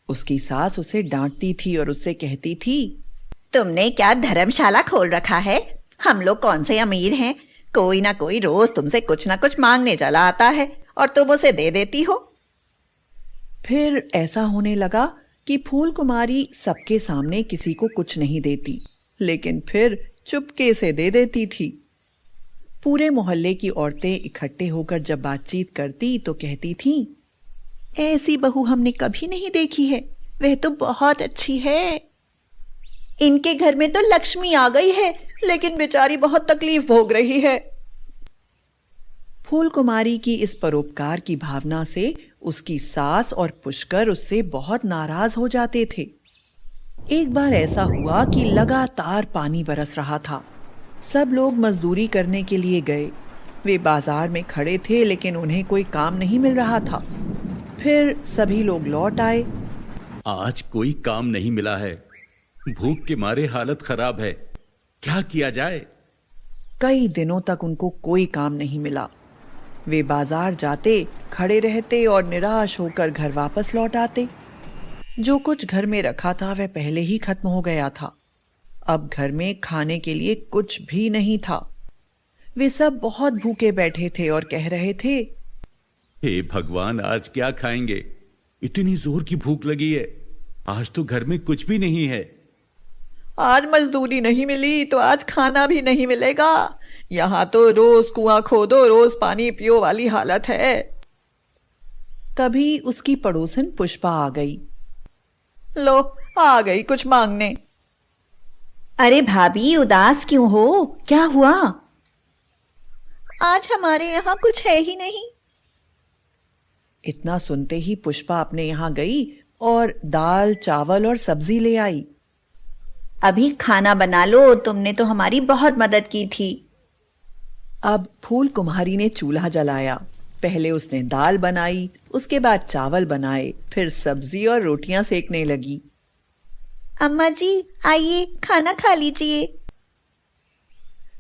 उसकी सास उसे डांटती थी और उससे कहती थी, तुमने क्या धर्मशाला खोल रखा है? हम लोग कौन से अमीर हैं? कोई ना कोई रोज तुमसे कुछ ना कुछ मांगने चला आता है और तुम उसे दे देती हो। फिर ऐसा होने लगा कि फूल कुमारी सबके सामने किसी को कुछ नहीं देती। लेकिन फिर चुपके से दे देती थी। पूरे मोहल्ले की औरतें इकट्ठे होकर जब बातचीत करती तो कहती थीं, ऐसी बहू हमने कभी नहीं देखी है, वह तो बहुत अच्छी है। इनके घर में तो लक्ष्मी आ गई है, लेकिन बेचारी बहुत तकलीफ भोग रही है। फूल कुमारी की इस परोपकार की भावना से उसकी सास और पुष्कर उससे बहुत नाराज हो जाते थे। एक बार ऐसा हुआ कि लगातार पानी बरस रहा था। सब लोग मजदूरी करने के लिए गए। वे बाजार में खड़े थे, लेकिन उन्हें कोई काम नहीं मिल रहा था। फिर सभी लोग लौट आए। आज कोई काम नहीं मिला है, भूख के मारे हालत खराब है, क्या किया जाए? कई दिनों तक उनको कोई काम नहीं मिला। वे बाजार जाते, खड़े रहते और निराश होकर घर वापस लौट आते। जो कुछ घर में रखा था वह पहले ही खत्म हो गया था। अब घर में खाने के लिए कुछ भी नहीं था। वे सब बहुत भूखे बैठे थे और कह रहे थे, हे भगवान, आज क्या खाएंगे? इतनी जोर की भूख लगी है, आज तो घर में कुछ भी नहीं है। आज मजदूरी नहीं मिली तो आज खाना भी नहीं मिलेगा। यहाँ तो रोज कुआं खोदो, रोज पानी पियो वाली हालत है। तभी उसकी पड़ोसन पुष्पा आ गई। लो, आ गई कुछ मांगने। अरे भाभी, उदास क्यों हो? क्या हुआ? आज हमारे यहाँ कुछ है ही नहीं। इतना सुनते ही पुष्पा अपने यहाँ गई और दाल, चावल और सब्जी ले आई। अभी खाना बना लो, तुमने तो हमारी बहुत मदद की थी। अब फूल कुम्हारी ने चूल्हा जलाया। पहले उसने दाल बनाई, उसके बाद चावल बनाए, फिर सब्जी और रोटियां सेकने लगी। अम्मा जी, आइए खाना खा लीजिए।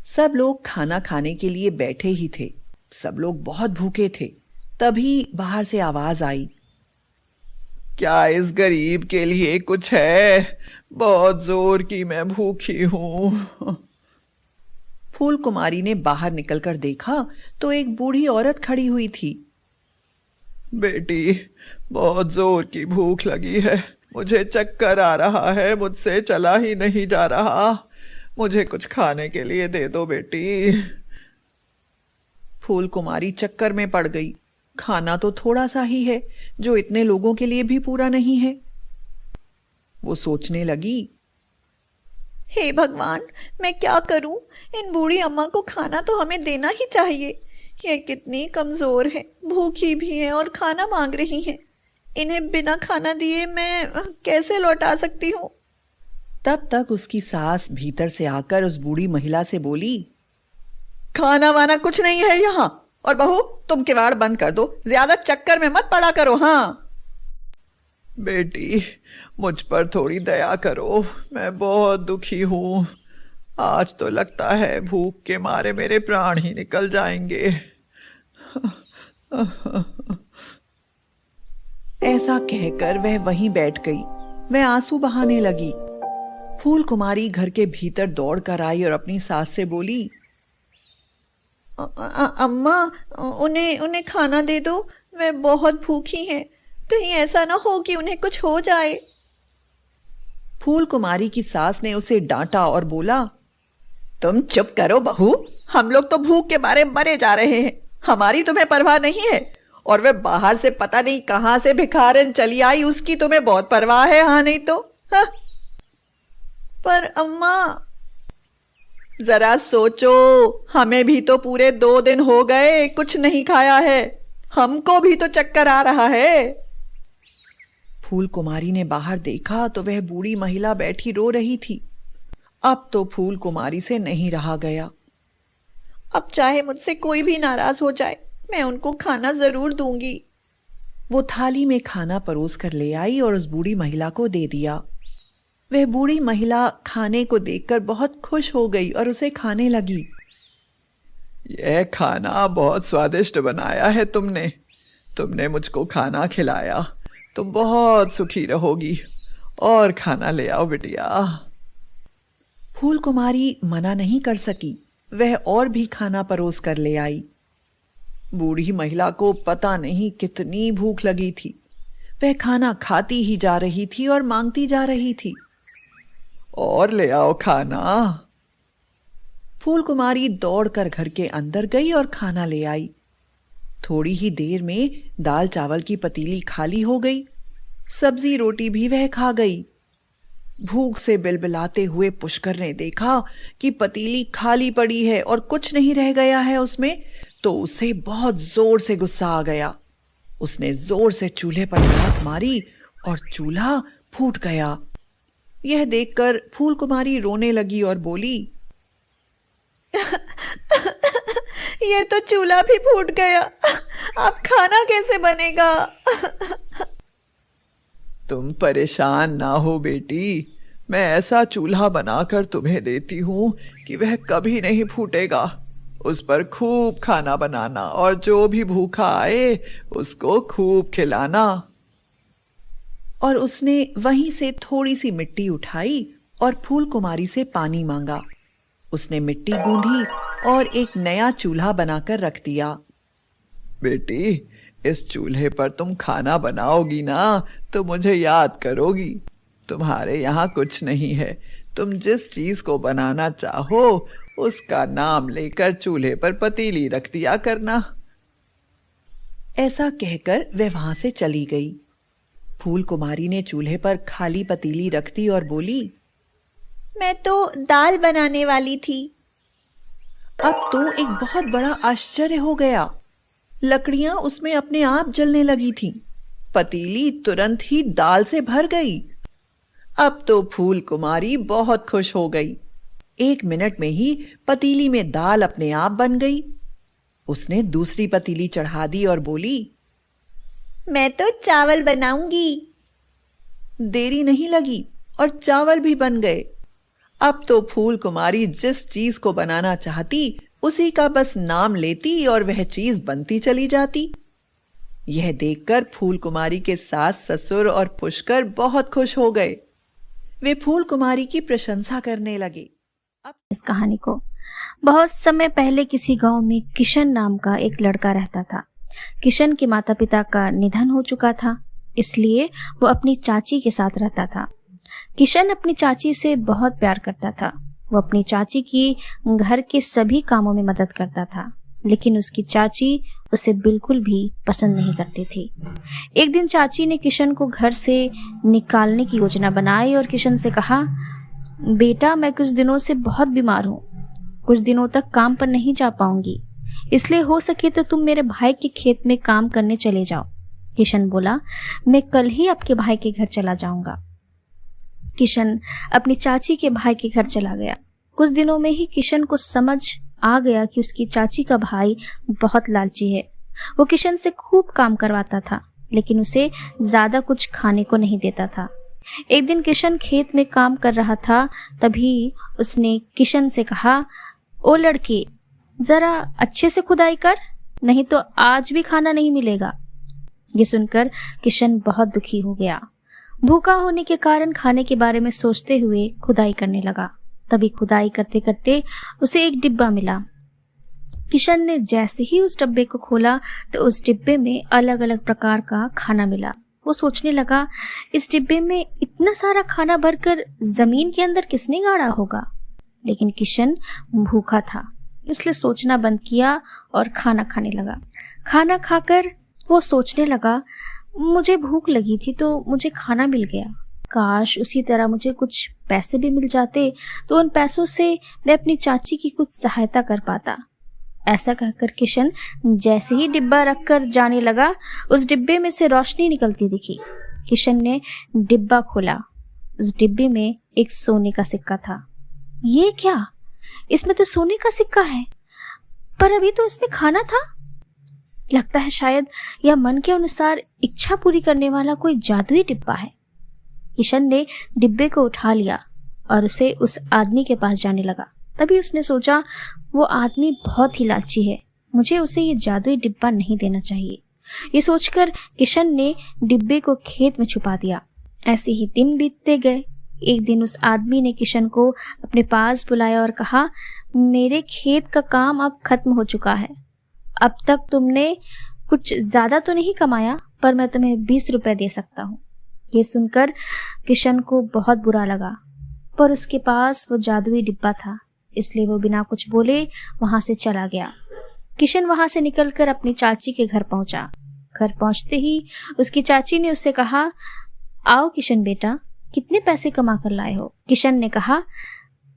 सब लोग खाना खाने के लिए बैठे ही थे। सब लोग बहुत भूखे थे। तभी बाहर से आवाज आई, क्या इस गरीब के लिए कुछ है? बहुत जोर की मैं भूखी हूँ। फूल कुमारी ने बाहर निकलकर देखा तो एक बूढ़ी औरत खड़ी हुई थी। बेटी, बहुत जोर की भूख लगी है, मुझे चक्कर आ रहा है, मुझसे चला ही नहीं जा रहा, मुझे कुछ खाने के लिए दे दो बेटी। फूल कुमारी चक्कर में पड़ गई। खाना तो थोड़ा सा ही है, जो इतने लोगों के लिए भी पूरा नहीं है। वो सोचने लगी, हे भगवान, मैं क्या करूं? इन बूढ़ी अम्मा को खाना तो हमें देना ही चाहिए। ये कितनी कमजोर है, भूखी भी है और खाना मांग रही हैं। इन्हें बिना खाना दिए मैं कैसे लौटा सकती हूँ? तब तक उसकी सास भीतर से आकर उस बूढ़ी महिला से बोली, खाना वाना कुछ नहीं है यहाँ। और बहू, तुम किवाड़ बंद कर दो, ज्यादा चक्कर में मत पड़ा करो। हाँ बेटी, मुझ पर थोड़ी दया करो, मैं बहुत दुखी हूँ। आज तो लगता है भूख के मारे मेरे प्राण ही निकल जाएंगे। ऐसा कहकर वह वहीं बैठ गई। वह आंसू बहाने लगी। फूल कुमारी घर के भीतर दौड़ कर आई और अपनी सास से बोली, अम्मा, उन्हें खाना दे दो, मैं बहुत भूखी हैं, कहीं ऐसा ना हो कि उन्हें कुछ हो जाए। फूल कुमारी की सास ने उसे डांटा और बोला, तुम चुप करो बहू, हम लोग तो भूख के मारे मरे जा रहे हैं, हमारी तुम्हें परवाह नहीं है। और वे बाहर से पता नहीं कहां से भिखारन चली आई, उसकी तुम्हें बहुत परवाह है। हाँ नहीं तो हाँ। पर अम्मा, जरा सोचो, हमें भी तो पूरे 2 दिन हो गए कुछ नहीं खाया है, हमको भी तो चक्कर आ रहा है। फूल कुमारी ने बाहर देखा तो वह बूढ़ी महिला बैठी रो रही थी। अब तो फूल कुमारी से नहीं रहा गया। अब चाहे मुझसे कोई भी नाराज हो जाए, मैं उनको खाना जरूर दूंगी। वो थाली में खाना परोस कर ले आई और उस बूढ़ी महिला को दे दिया। वह बूढ़ी महिला खाने को देखकर बहुत खुश हो गई और उसे खाने लगी। यह खाना बहुत स्वादिष्ट बनाया है तुमने मुझको खाना खिलाया, तुम बहुत सुखी रहोगी। और खाना ले आओ बिटिया। फूल कुमारी मना नहीं कर सकी। वह और भी खाना परोस कर ले आई। बूढ़ी महिला को पता नहीं कितनी भूख लगी थी। वह खाना खाती ही जा रही थी और मांगती जा रही थी। और ले आओ खाना। फूल कुमारी दौड़कर घर के अंदर गई और खाना ले आई। थोड़ी ही देर में दाल चावल की पतीली खाली हो गई। सब्जी रोटी भी वह खा गई। भूख से बिलबिलाते हुए पुष्कर ने देखा कि पतीली खाली पड़ी है और कुछ नहीं रह गया है उसमें, तो उसे बहुत जोर से गुस्सा आ गया। उसने जोर से चूल्हे पर लात मारी और चूल्हा फूट गया। यह देखकर फूल कुमारी रोने लगी और बोली, ये तो चूल्हा भी फूट गया, अब खाना कैसे बनेगा? तुम परेशान ना हो बेटी, मैं ऐसा चूल्हा बनाकर तुम्हें देती हूँ कि वह कभी नहीं फूटेगा। उस पर खूब खाना बनाना और जो भी भूखा आए उसको खूब खिलाना। और उसने वहीं से थोड़ी सी मिट्टी उठाई और फूल कुमारी से पानी मांगा। उसने मिट्टी गूंधी और एक नया चूल्हा बनाकर रख दिया। बेटी, इस चूल्हे पर तुम खाना बनाओगी ना तो मुझे याद करोगी। तुम्हारे यहाँ कुछ नहीं है, तुम जिस चीज को बनाना चाहो उसका नाम लेकर चूल्हे पर पतीली रख दिया करना। ऐसा कहकर वह वहां से चली गई। फूल कुमारी ने चूल्हे पर खाली पतीली रख दी और बोली, मैं तो दाल बनाने वाली थी। अब तो एक बहुत बड़ा आश्चर्य हो गया। लकड़ियां उसमें अपने आप जलने लगी थीं। पतीली तुरंत ही दाल से भर गई। अब तो फूल कुमारी बहुत खुश हो गई। 1 मिनट में ही पतीली में दाल अपने आप बन गई। उसने दूसरी पतीली चढ़ा दी और बोली, मैं तो चावल बनाऊंगी। देरी नहीं लगी और चावल भी बन गए। अब तो फूल कुमारी जिस चीज को बनाना चाहती उसी का बस नाम लेती और वह चीज बनती चली जाती। यह देखकर फूल कुमारी के सास ससुर और पुष्कर बहुत खुश हो गए। वे फूल कुमारी की प्रशंसा करने लगे। इस कहानी को बहुत समय पहले किसी गांव में किशन नाम का एक लड़का रहता था। किशन के माता पिता का निधन हो चुका था, इसलिए वो अपनी चाची के साथ रहता था। किशन अपनी चाची से बहुत प्यार करता था। वो अपनी चाची की घर के सभी कामों में मदद करता था, लेकिन उसकी चाची उसे बिल्कुल भी पसंद नहीं करती थी। एक दिन चाची ने किशन को घर से निकालने की योजना बनाई और किशन से कहा, बेटा, मैं कुछ दिनों से बहुत बीमार हूँ, कुछ दिनों तक काम पर नहीं जा पाऊंगी, इसलिए हो सके तो तुम मेरे भाई के खेत में काम करने चले जाओ। किशन बोला, मैं कल ही आपके भाई के घर चला जाऊंगा। किशन अपनी चाची के भाई के घर चला गया। कुछ दिनों में ही किशन को समझ आ गया कि उसकी चाची का भाई बहुत लालची है। वो किशन से खूब काम करवाता था, लेकिन उसे ज्यादा कुछ खाने को नहीं देता था। एक दिन किशन खेत में काम कर रहा था, तभी उसने किशन से कहा, ओ लड़के, जरा अच्छे से खुदाई कर, नहीं तो आज भी खाना नहीं मिलेगा। ये सुनकर किशन बहुत दुखी हो गया। भूखा होने के कारण खाने के बारे में सोचते हुए खुदाई करने लगा। तभी खुदाई करते करते उसे एक डिब्बा मिला। किशन ने जैसे ही उस डिब्बे को खोला तो उस डिब्बे में अलग अलग प्रकार का खाना मिला। वो सोचने लगा, इस डिब्बे में इतना सारा खाना भरकर जमीन के अंदर किसने गाड़ा होगा। लेकिन किशन भूखा था, इसलिए सोचना बंद किया और खाना खाने लगा। खाना खाकर वो सोचने लगा, मुझे भूख लगी थी तो मुझे खाना मिल गया, काश उसी तरह मुझे कुछ पैसे भी मिल जाते तो उन पैसों से मैं अपनी चाची की कुछ सहायता कर पाता। ऐसा कहकर किशन जैसे ही डिब्बा रखकर जाने लगा, उस डिब्बे में से रोशनी निकलती दिखी। किशन ने डिब्बा खोला। उस डिब्बे में एक सोने का सिक्का था। ये क्या, इसमें तो सोने का सिक्का है, पर अभी तो इसमें खाना था। लगता है शायद यह मन के अनुसार इच्छा पूरी करने वाला कोई जादुई डिब्बा है। किशन ने डिब्बे को उठा लिया और उसे उस आदमी के पास जाने लगा। तभी उसने सोचा, वो आदमी बहुत ही लालची है, मुझे उसे ये जादुई डिब्बा नहीं देना चाहिए। ये सोचकर किशन ने डिब्बे को खेत में छुपा दिया। ऐसे ही दिन बीतते गए। एक दिन उस आदमी ने किशन को अपने पास बुलाया और कहा, मेरे खेत का काम अब खत्म हो चुका है। अब तक तुमने कुछ ज्यादा तो नहीं कमाया, पर मैं तुम्हें 20 रुपए दे सकता हूँ। ये सुनकर किशन को बहुत बुरा लगा। पर उसके पास वो जादुई डिब्बा था, इसलिए वो बिना कुछ बोले वहां से चला गया। किशन वहां से निकलकर अपनी चाची के घर पहुंचा। घर पहुंचते ही उसकी चाची ने उससे कहा, आओ किशन बेटा, कितने पैसे कमा कर लाए हो? किशन ने कहा,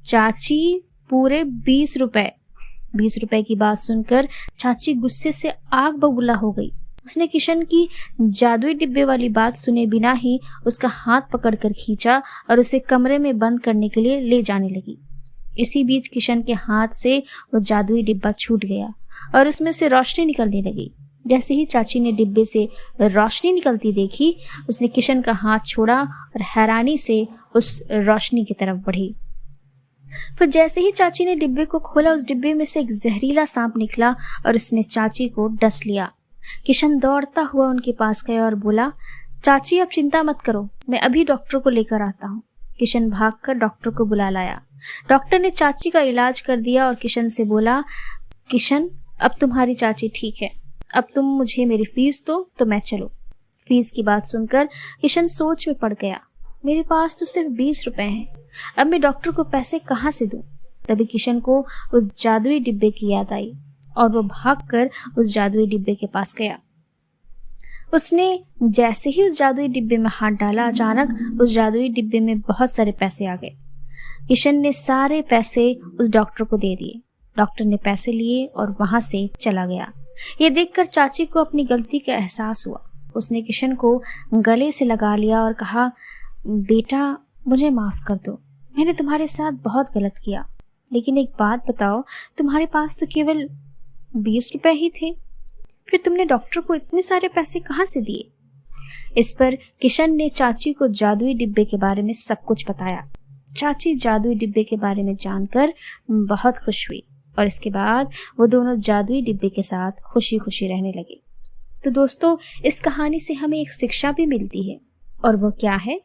चाची पूरे 20 रुपए। 20 रुपए की बात सुनकर चाची गुस्से से आग बबूला हो गई। उसने किशन की जादुई डिब्बे वाली बात सुने बिना ही उसका हाथ पकड़कर खींचा और उसे कमरे में बंद करने के लिए ले जाने लगी। इसी बीच किशन के हाथ से वो जादुई डिब्बा छूट गया और उसमें से रोशनी निकलने लगी। जैसे ही चाची ने डिब्बे से रोशनी निकलती देखी, उसने किशन का हाथ छोड़ा और हैरानी से उस रोशनी की तरफ बढ़ी। फिर जैसे ही चाची ने डिब्बे को खोला, उस डिब्बे में से एक जहरीला सांप निकला और उसने चाची को डस लिया। किशन दौड़ता हुआ उनके पास गया और बोला, चाची अब चिंता मत करो, मैं अभी डॉक्टर को लेकर आता हूँ। किशन भागकर डॉक्टर को बुला लाया। डॉक्टर ने चाची का इलाज कर दिया और किशन से बोला, किशन अब तुम्हारी चाची ठीक है, अब तुम मुझे मेरी फीस दो तो मैं चलूं। फीस की बात सुनकर किशन सोच में पड़ गया। मेरे पास तो सिर्फ 20 रुपए हैं, अब मैं डॉक्टर को पैसे कहाँ से दूं? तभी किशन को उस जादुई डिब्बे की याद आई और वो भागकर उस जादुई डिब्बे के पास गया। उसने जैसे ही उस जादुई डिब्बे में हाथ डाला, अचानक उस जादुई डिब्बे में बहुत सारे पैसे आ गए। किशन ने सारे पैसे उस डॉक्टर को दे दिए। डॉक्टर ने पैसे लिए और वहां से चला गया। ये देखकर चाची को अपनी गलती का एहसास हुआ। उसने किशन को गले से लगा लिया और कहा, बेटा मुझे माफ कर दो, मैंने तुम्हारे साथ बहुत गलत किया, लेकिन एक बात बताओ, तुम्हारे पास तो केवल 20 रुपए ही थे, फिर तुमने डॉक्टर को इतने सारे पैसे कहाँ से दिए? इस पर किशन ने चाची को जादुई डिब्बे के बारे में सब कुछ बताया। चाची जादुई डिब्बे के बारे में जानकर बहुत खुश हुई और इसके बाद वो दोनों जादुई डिब्बे के साथ खुशी खुशी रहने लगे। तो दोस्तों, इस कहानी से हमें एक शिक्षा भी मिलती है, और वो क्या है?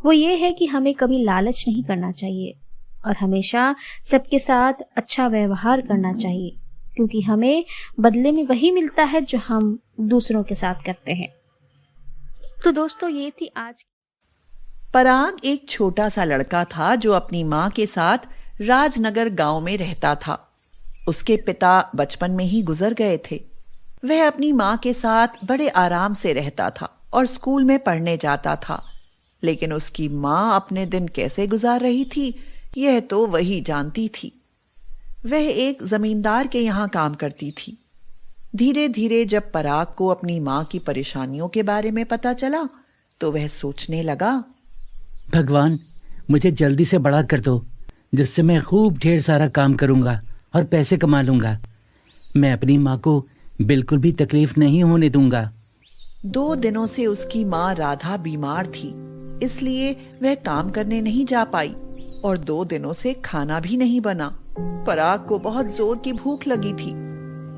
वो ये है कि हमें कभी लालच नहीं करना चाहिए और हमेशा सबके साथ अच्छा व्यवहार करना चाहिए, क्योंकि हमें बदले में वही मिलता है जो हम दूसरों के साथ करते हैं। तो दोस्तों, ये थी आज। पराग एक छोटा सा लड़का था जो अपनी माँ के साथ राजनगर गांव में रहता था। उसके पिता बचपन में ही गुजर गए थे। वह अपनी माँ के साथ बड़े आराम से रहता था और स्कूल में पढ़ने जाता था, लेकिन उसकी माँ अपने दिन कैसे गुजार रही थी, यह तो वही जानती थी। वह एक जमींदार के यहाँ काम करती थी। धीरे धीरे जब पराग को अपनी माँ की परेशानियों के बारे में पता चला, तो वह सोचने लगा, भगवान मुझे जल्दी से बड़ा कर दो, जिससे मैं खूब ढेर सारा काम करूँगा और पैसे कमा लूँगा। मैं अपनी माँ को बिल्कुल भी तकलीफ नहीं होने दूंगा। 2 दिनों से उसकी माँ राधा बीमार थी, इसलिए वह काम करने नहीं जा पाई और 2 दिनों से खाना भी नहीं बना। पराग को बहुत जोर की भूख लगी थी,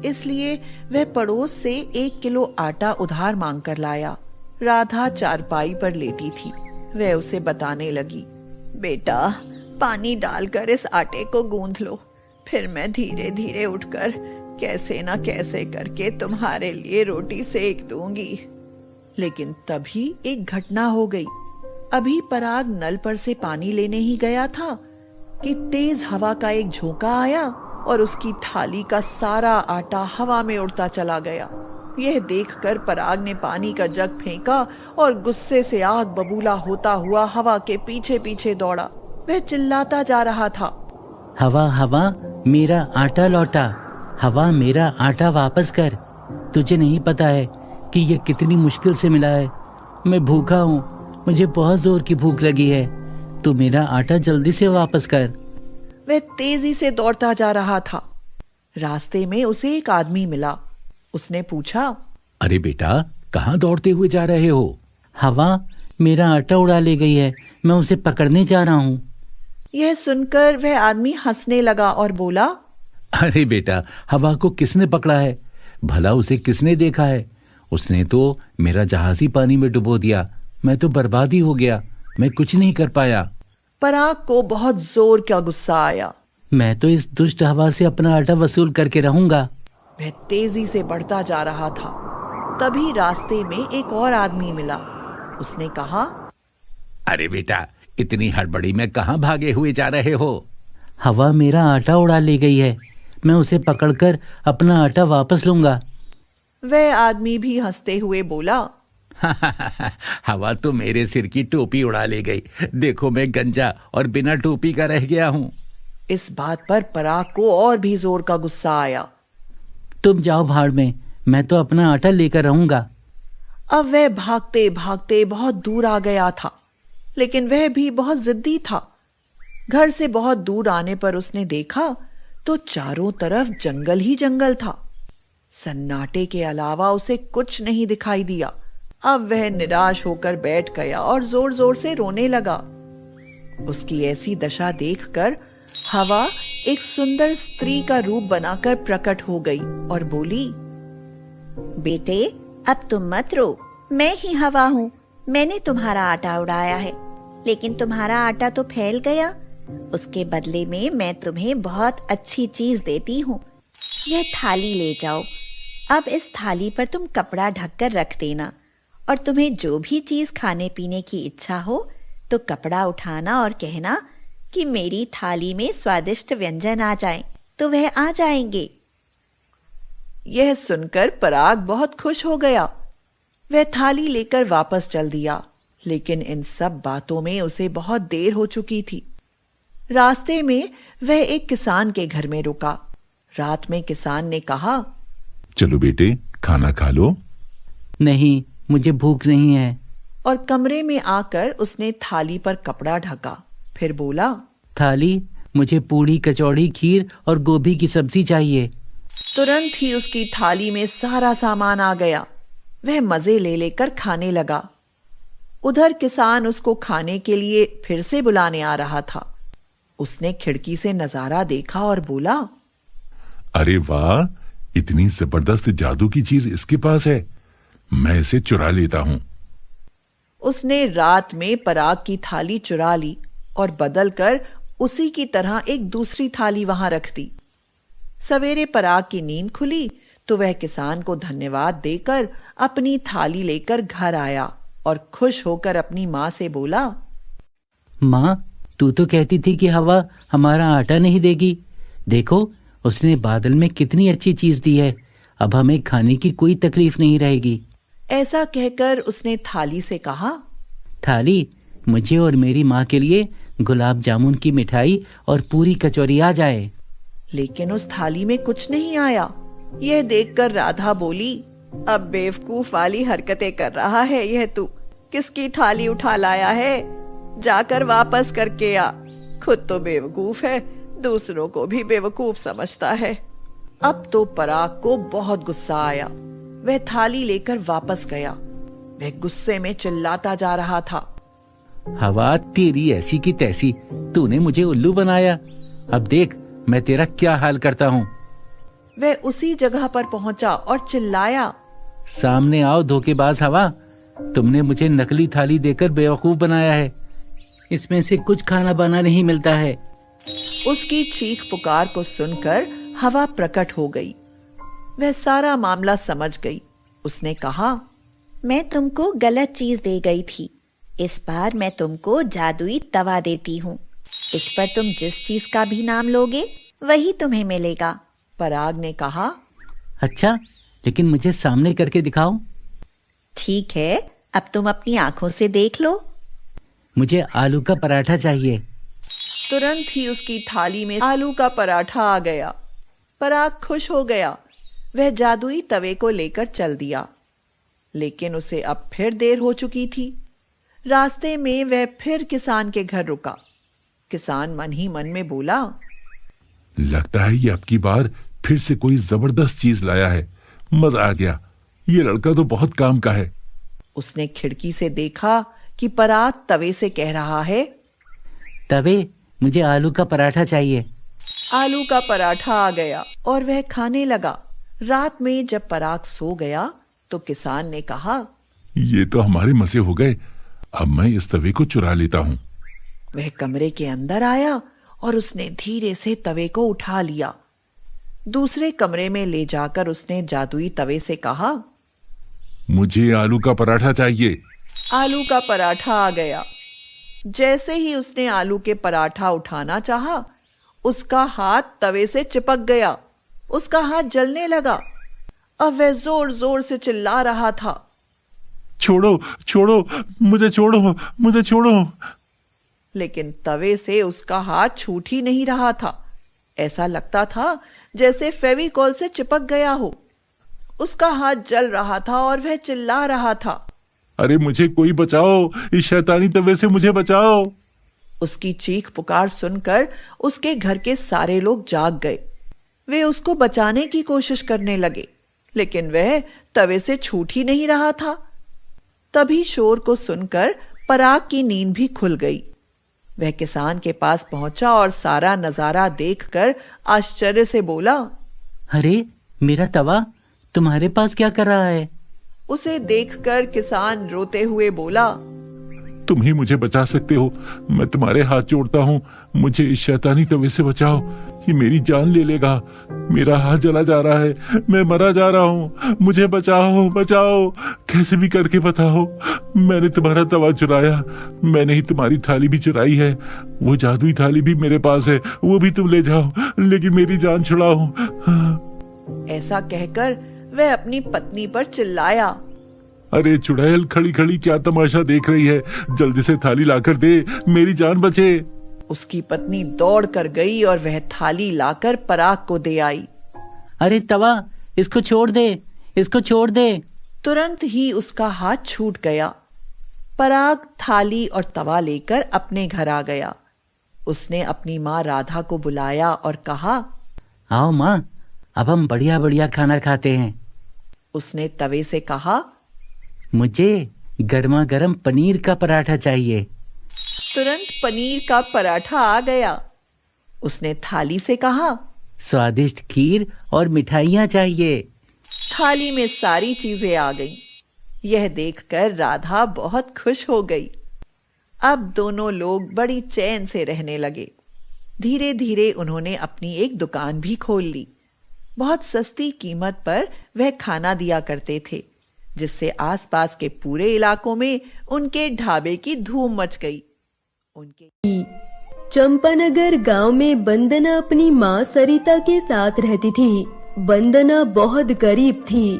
इसलिए वह पड़ोस से 1 किलो आटा उधार मांग कर लाया। राधा चारपाई पर लेटी थी। वह उसे बताने लगी, बेटा पानी डालकर इस आटे को गूंथ लो, फिर मैं धीरे धीरे उठकर कैसे ना कैसे करके तुम्हारे लिए रोटी सेक दूंगी। लेकिन तभी एक घटना हो गई। अभी पराग नल पर से पानी लेने ही गया था कि तेज हवा का एक झोंका आया और उसकी थाली का सारा आटा हवा में उड़ता चला गया। यह देखकर पराग ने पानी का जग फेंका और गुस्से से आग बबूला होता हुआ हवा के पीछे पीछे दौड़ा। वह चिल्लाता जा रहा था, हवा हवा मेरा आटा लौटा, हवा मेरा आटा वापस कर। तुझे नहीं पता है कि ये कितनी मुश्किल से मिला है। मैं भूखा हूँ, मुझे बहुत जोर की भूख लगी है, तू मेरा आटा जल्दी से वापस कर। वह तेजी से दौड़ता जा रहा था। रास्ते में उसे एक आदमी मिला। उसने पूछा, अरे बेटा कहाँ दौड़ते हुए जा रहे हो? हवा मेरा आटा उड़ा ले गई है, मैं उसे पकड़ने जा रहा हूँ। यह सुनकर वह आदमी हंसने लगा और बोला, अरे बेटा हवा को किसने पकड़ा है? भला उसे किसने देखा है? उसने तो मेरा जहाज ही पानी में डुबो दिया। मैं तो बर्बाद ही हो गया, मैं कुछ नहीं कर पाया। पराग को बहुत जोर का गुस्सा आया। मैं तो इस दुष्ट हवा से अपना आटा वसूल करके रहूंगा। वह तेजी से बढ़ता जा रहा था। तभी रास्ते में एक और आदमी मिला। उसने कहा, अरे बेटा इतनी हड़बड़ी में कहाँ भागे हुए जा रहे हो? हवा मेरा आटा उड़ा ले गई है, मैं उसे पकड़कर अपना आटा वापस लूंगा। वह आदमी भी हंसते हुए बोला, हवा तो मेरे सिर की टोपी उड़ा ले गई। देखो मैं गंजा और बिना टोपी का रह गया हूँ। इस बात पर पराग को और भी जोर का गुस्सा आया। तुम जाओ भाड़ में, मैं तो अपना आटा लेकर रहूंगा। अब वह भागते भागते बहुत दूर आ गया था, लेकिन वह भी बहुत जिद्दी था। घर से बहुत दूर आने पर उसने देखा तो चारों तरफ जंगल ही जंगल था। सन्नाटे के अलावा उसे कुछ नहीं दिखाई दिया। अब वह निराश होकर बैठ गया और जोर जोर से रोने लगा। उसकी ऐसी दशा देखकर हवा एक सुंदर स्त्री का रूप बनाकर प्रकट हो गई और बोली, बेटे अब तुम मत रो, मैं ही हवा हूँ। मैंने तुम्हारा आटा उड़ाया है, लेकिन तुम्हारा आटा तो फैल गया। उसके बदले में मैं तुम्हें बहुत अच्छी चीज देती हूँ। यह थाली ले जाओ। अब इस थाली पर तुम कपड़ा ढककर रख देना, और तुम्हें जो भी चीज खाने पीने की इच्छा हो तो कपड़ा उठाना और कहना कि मेरी थाली में स्वादिष्ट व्यंजन आ जाएं, तो वह आ जाएंगे। यह सुनकर पराग बहुत खुश हो गया। वह थाली लेकर वापस चल दिया, लेकिन इन सब बातों में उसे बहुत देर हो चुकी थी। रास्ते में वह एक किसान के घर में रुका। रात में किसान ने कहा, चलो बेटे खाना खा लो। नहीं, मुझे भूख नहीं है। और कमरे में आकर उसने थाली पर कपड़ा ढका। फिर बोला, थाली, मुझे पूड़ी, कचौड़ी, खीर और गोभी की सब्जी चाहिए। तुरंत ही उसकी थाली में सारा सामान आ गया। वह मजे ले लेकर खाने लगा। उधर किसान उसको खाने के लिए फिर से बुलाने आ रहा था। उसने खिड़की से नजारा देखा और बोला, अरे वाह, इतनी जबरदस्त जादू की चीज इसके पास है, मैं इसे चुरा लेता हूँ। उसने रात में पराग की थाली चुरा ली और बदलकर उसी की तरह एक दूसरी थाली वहां रख दी। सवेरे पराग की नींद खुली तो वह किसान को धन्यवाद देकर अपनी थाली लेकर घर आया और खुश होकर अपनी माँ से बोला, माँ, तू तो कहती थी कि हवा हमारा आटा नहीं देगी। देखो, उसने बादल में कितनी अच्छी चीज दी है। अब हमें खाने की कोई तकलीफ नहीं रहेगी। ऐसा कहकर उसने थाली से कहा, थाली, मुझे और मेरी माँ के लिए गुलाब जामुन की मिठाई और पूरी कचौरी आ जाए। लेकिन उस थाली में कुछ नहीं आया। यह देखकर राधा बोली, अब बेवकूफ वाली हरकतें कर रहा है यह तू। किसकी थाली उठा लाया है? जाकर वापस करके आ। खुद तो बेवकूफ है, दूसरों को भी बेवकूफ समझता है। अब तो पराग को बहुत गुस्सा आया। वह थाली लेकर वापस गया। वह गुस्से में चिल्लाता जा रहा था, हवा, तेरी ऐसी की तैसी, तूने मुझे उल्लू बनाया। अब देख मैं तेरा क्या हाल करता हूँ। वह उसी जगह पर पहुंचा और चिल्लाया, सामने आओ धोखेबाज हवा, तुमने मुझे नकली थाली देकर बेवकूफ बनाया है। इसमें से कुछ खाना बना नहीं मिलता है। उसकी चीख पुकार को सुनकर हवा प्रकट हो गई। वह सारा मामला समझ गई। उसने कहा, मैं तुमको गलत चीज दे गई थी। इस बार मैं तुमको जादुई तवा देती हूँ। इस पर तुम जिस चीज का भी नाम लोगे वही तुम्हें मिलेगा। पराग ने कहा, अच्छा, लेकिन मुझे सामने करके दिखाओ। ठीक है, अब तुम अपनी आंखों से देख लो। मुझे आलू का पराठा चाहिए। तुरंत ही उसकी थाली में आलू का पराठा आ गया। पराग खुश हो गया। वह जादुई तवे को लेकर चल दिया, लेकिन उसे अब फिर देर हो चुकी थी। रास्ते में वह फिर किसान के घर रुका। किसान मन ही मन में बोला, लगता है ये अब की बार फिर से कोई जबरदस्त चीज लाया है। मजा आ गया, ये लड़का तो बहुत काम का है। उसने खिड़की से देखा कि पराग तवे से कह रहा है, तवे, मुझे आलू का पराठा चाहिए। आलू का पराठा आ गया और वह खाने लगा। रात में जब पराग सो गया तो किसान ने कहा, ये तो हमारे मजे हो गए, अब मैं इस तवे को चुरा लेता हूँ। वह कमरे के अंदर आया और उसने धीरे से तवे को उठा लिया। दूसरे कमरे में ले जाकर उसने जादुई तवे से कहा, मुझे आलू का पराठा चाहिए। आलू का पराठा आ गया। जैसे ही उसने आलू के पराठा उठाना चाहा, उसका हाथ तवे से चिपक गया। उसका हाथ जलने लगा। अब वह जोर जोर से चिल्ला रहा था, छोड़ो छोड़ो, मुझे छोड़ो, मुझे छोड़ो। लेकिन तवे से उसका हाथ छूट ही नहीं रहा था। ऐसा लगता था जैसे फेविकॉल से चिपक गया हो। उसका हाथ जल रहा था और वह चिल्ला रहा था, अरे मुझे कोई बचाओ, इस शैतानी तवे से मुझे बचाओ। उसकी चीख पुकार सुनकर उसके घर के सारे लोग जाग गए। वे उसको बचाने की कोशिश करने लगे, लेकिन वह तवे से छूट ही नहीं रहा था। तभी शोर को सुनकर पराग की नींद भी खुल गई। वह किसान के पास पहुंचा और सारा नजारा देखकर आश्चर्य से बोला, अरे मेरा तवा तुम्हारे पास क्या कर रहा है? उसे देखकर किसान रोते हुए बोला, तुम ही मुझे बचा सकते हो, मैं तुम्हारे हाथ जोड़ता हूँ, मुझे इस शैतानी तवे से बचाओ, ये मेरी जान ले लेगा, मेरा हाथ जला जा रहा है, मैं मरा जा रहा हूँ, मुझे बचाओ बचाओ, कैसे भी करके बताओ। मैंने तुम्हारा तवा चुराया, मैंने ही तुम्हारी थाली भी चुराई है, वो जादुई थाली भी मेरे पास है, वो भी तुम ले जाओ, लेकिन मेरी जान छुड़ाओ। ऐसा कहकर वह अपनी पत्नी पर चिल्लाया, अरे चुड़ैल, खड़ी खड़ी क्या तमाशा देख रही है, जल्दी से थाली लाकर दे, मेरी जान बचे। उसकी पत्नी दौड़ कर गई और वह थाली लाकर पराग को दे आई। अरे तवा, इसको छोड़ दे, इसको छोड़ दे। तुरंत ही उसका हाथ छूट गया। पराग थाली और तवा लेकर अपने घर आ गया। उसने अपनी माँ राधा को बुलाया और कहा, आओ माँ, अब हम बढ़िया बढ़िया खाना खाते हैं। उसने तवे से कहा, मुझे गर्मा गर्म पनीर का पराठा चाहिए। तुरंत पनीर का पराठा आ गया। उसने थाली से कहा, स्वादिष्ट खीर और मिठाइयाँ चाहिए। थाली में सारी चीजें आ गईं। यह देखकर राधा बहुत खुश हो गई। अब दोनों लोग बड़ी चैन से रहने लगे। धीरे धीरे उन्होंने अपनी एक दुकान भी खोल ली। बहुत सस्ती कीमत पर वह खाना दिया करते थे, जिससे आसपास के पूरे इलाकों में उनके ढाबे की धूम मच गई। चंपानगर गांव में वंदना अपनी माँ सरिता के साथ रहती थी। वंदना बहुत गरीब थी।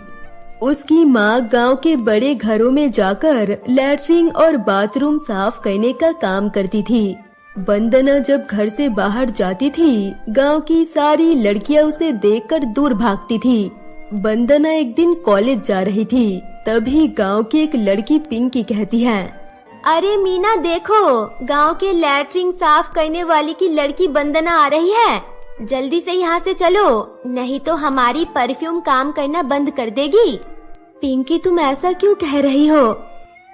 उसकी माँ गांव के बड़े घरों में जाकर लैट्रिन और बाथरूम साफ करने का काम करती थी। वंदना जब घर से बाहर जाती थी, गांव की सारी लड़कियां उसे देखकर दूर भागती थी। वंदना एक दिन कॉलेज जा रही थी, तभी गांव की एक लड़की पिंकी कहती है, अरे मीना देखो, गांव के लैट्रिन साफ करने वाली की लड़की वंदना आ रही है। जल्दी से यहाँ से चलो, नहीं तो हमारी परफ्यूम काम करना बंद कर देगी। पिंकी, तुम ऐसा क्यों कह रही हो?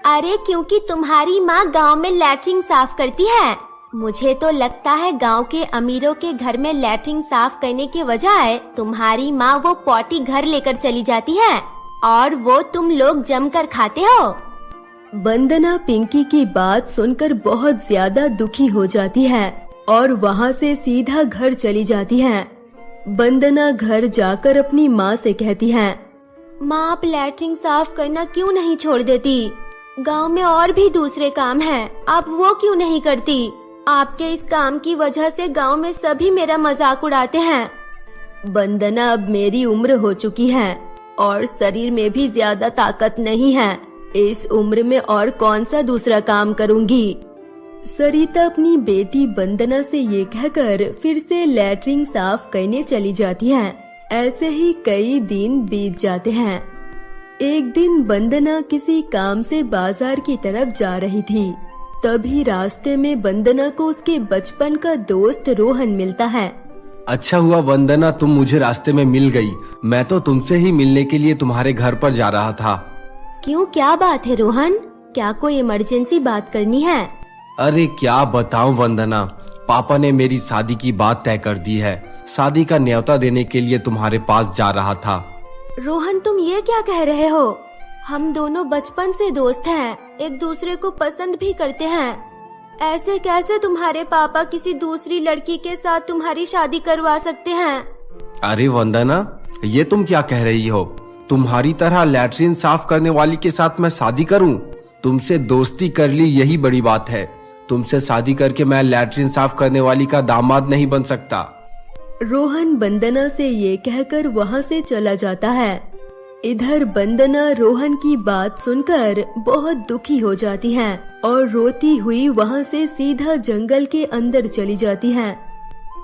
अरे क्योंकि तुम्हारी माँ गांव में लैट्रिन साफ करती है। मुझे तो लगता है गांव के अमीरों के घर में लैट्रिन साफ करने के बजाय तुम्हारी माँ वो पॉटी घर लेकर चली जाती है और वो तुम लोग जमकर खाते हो। वंदना पिंकी की बात सुनकर बहुत ज्यादा दुखी हो जाती है और वहाँ से सीधा घर चली जाती है। वंदना घर जाकर अपनी माँ से कहती है, माँ आप लैट्रिन साफ करना क्यों नहीं छोड़ देती? गांव में और भी दूसरे काम हैं, आप वो क्यों नहीं करती? आपके इस काम की वजह से गांव में सभी मेरा मजाक उड़ाते हैं। वंदना, अब मेरी उम्र हो चुकी है और शरीर में भी ज्यादा ताकत नहीं है। इस उम्र में और कौन सा दूसरा काम करूंगी? सरिता अपनी बेटी वंदना से ये कहकर फिर से लैट्रिन साफ करने चली जाती है। ऐसे ही कई दिन बीत जाते हैं। एक दिन वंदना किसी काम से बाजार की तरफ जा रही थी। तभी रास्ते में वंदना को उसके बचपन का दोस्त रोहन मिलता है। अच्छा हुआ वंदना, तुम मुझे रास्ते में मिल गई। मैं तो तुमसे ही मिलने के लिए तुम्हारे घर पर जा रहा था। क्यों, क्या बात है रोहन? क्या कोई इमरजेंसी बात करनी है? अरे क्या बताऊं वंदना, पापा ने मेरी शादी की बात तय कर दी है। शादी का न्योता देने के लिए तुम्हारे पास जा रहा था। रोहन, तुम ये क्या कह रहे हो? हम दोनों बचपन से दोस्त हैं, एक दूसरे को पसंद भी करते हैं। ऐसे कैसे तुम्हारे पापा किसी दूसरी लड़की के साथ तुम्हारी शादी करवा सकते हैं? अरे वंदना, ये तुम क्या कह रही हो? तुम्हारी तरह लैट्रिन साफ करने वाली के साथ मैं शादी करूं? तुमसे दोस्ती कर ली, यही बड़ी बात है। तुमसे शादी करके मैं लैट्रिन साफ करने वाली का दामाद नहीं बन सकता। रोहन वंदना से ये कहकर वहाँ से चला जाता है। इधर वंदना रोहन की बात सुनकर बहुत दुखी हो जाती है और रोती हुई वहाँ से सीधा जंगल के अंदर चली जाती है।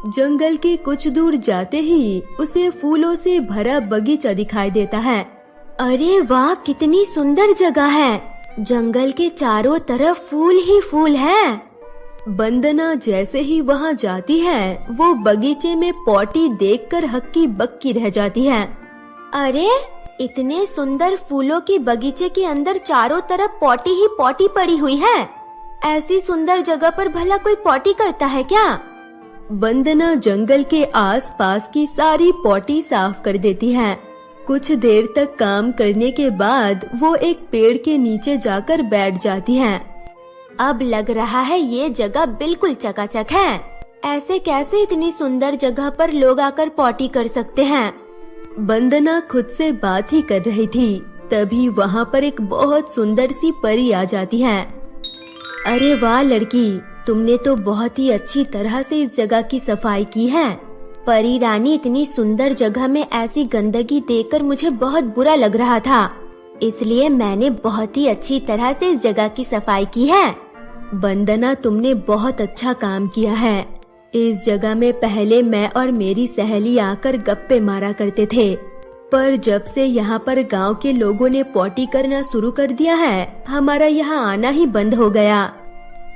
जंगल के कुछ दूर जाते ही उसे फूलों से भरा बगीचा दिखाई देता है। अरे वाह, कितनी सुंदर जगह है। जंगल के चारों तरफ फूल ही फूल है। वंदना जैसे ही वहाँ जाती है वो बगीचे में पॉटी देखकर हक्की बक्की रह जाती है। अरे, इतने सुंदर फूलों के बगीचे के अंदर चारों तरफ पॉटी ही पॉटी पड़ी हुई है। ऐसी सुंदर जगह पर भला कोई पॉटी करता है क्या? वंदना जंगल के आसपास की सारी पॉटी साफ कर देती है। कुछ देर तक काम करने के बाद वो एक पेड़ के नीचे जाकर बैठ जाती है। अब लग रहा है ये जगह बिल्कुल चकाचक है। ऐसे कैसे इतनी सुंदर जगह पर लोग आकर पॉटी कर सकते हैं? वंदना खुद से बात ही कर रही थी, तभी वहाँ पर एक बहुत सुंदर सी परी आ जाती है। अरे वाह लड़की, तुमने तो बहुत ही अच्छी तरह से इस जगह की सफाई की है। परी रानी, इतनी सुंदर जगह में ऐसी गंदगी देखकर मुझे बहुत बुरा लग रहा था, इसलिए मैंने बहुत ही अच्छी तरह से इस जगह की सफाई की है। वंदना, तुमने बहुत अच्छा काम किया है। इस जगह में पहले मैं और मेरी सहेली आकर गप्पे मारा करते थे, पर जब से यहाँ पर गांव के लोगों ने पॉटी करना शुरू कर दिया है, हमारा यहाँ आना ही बंद हो गया।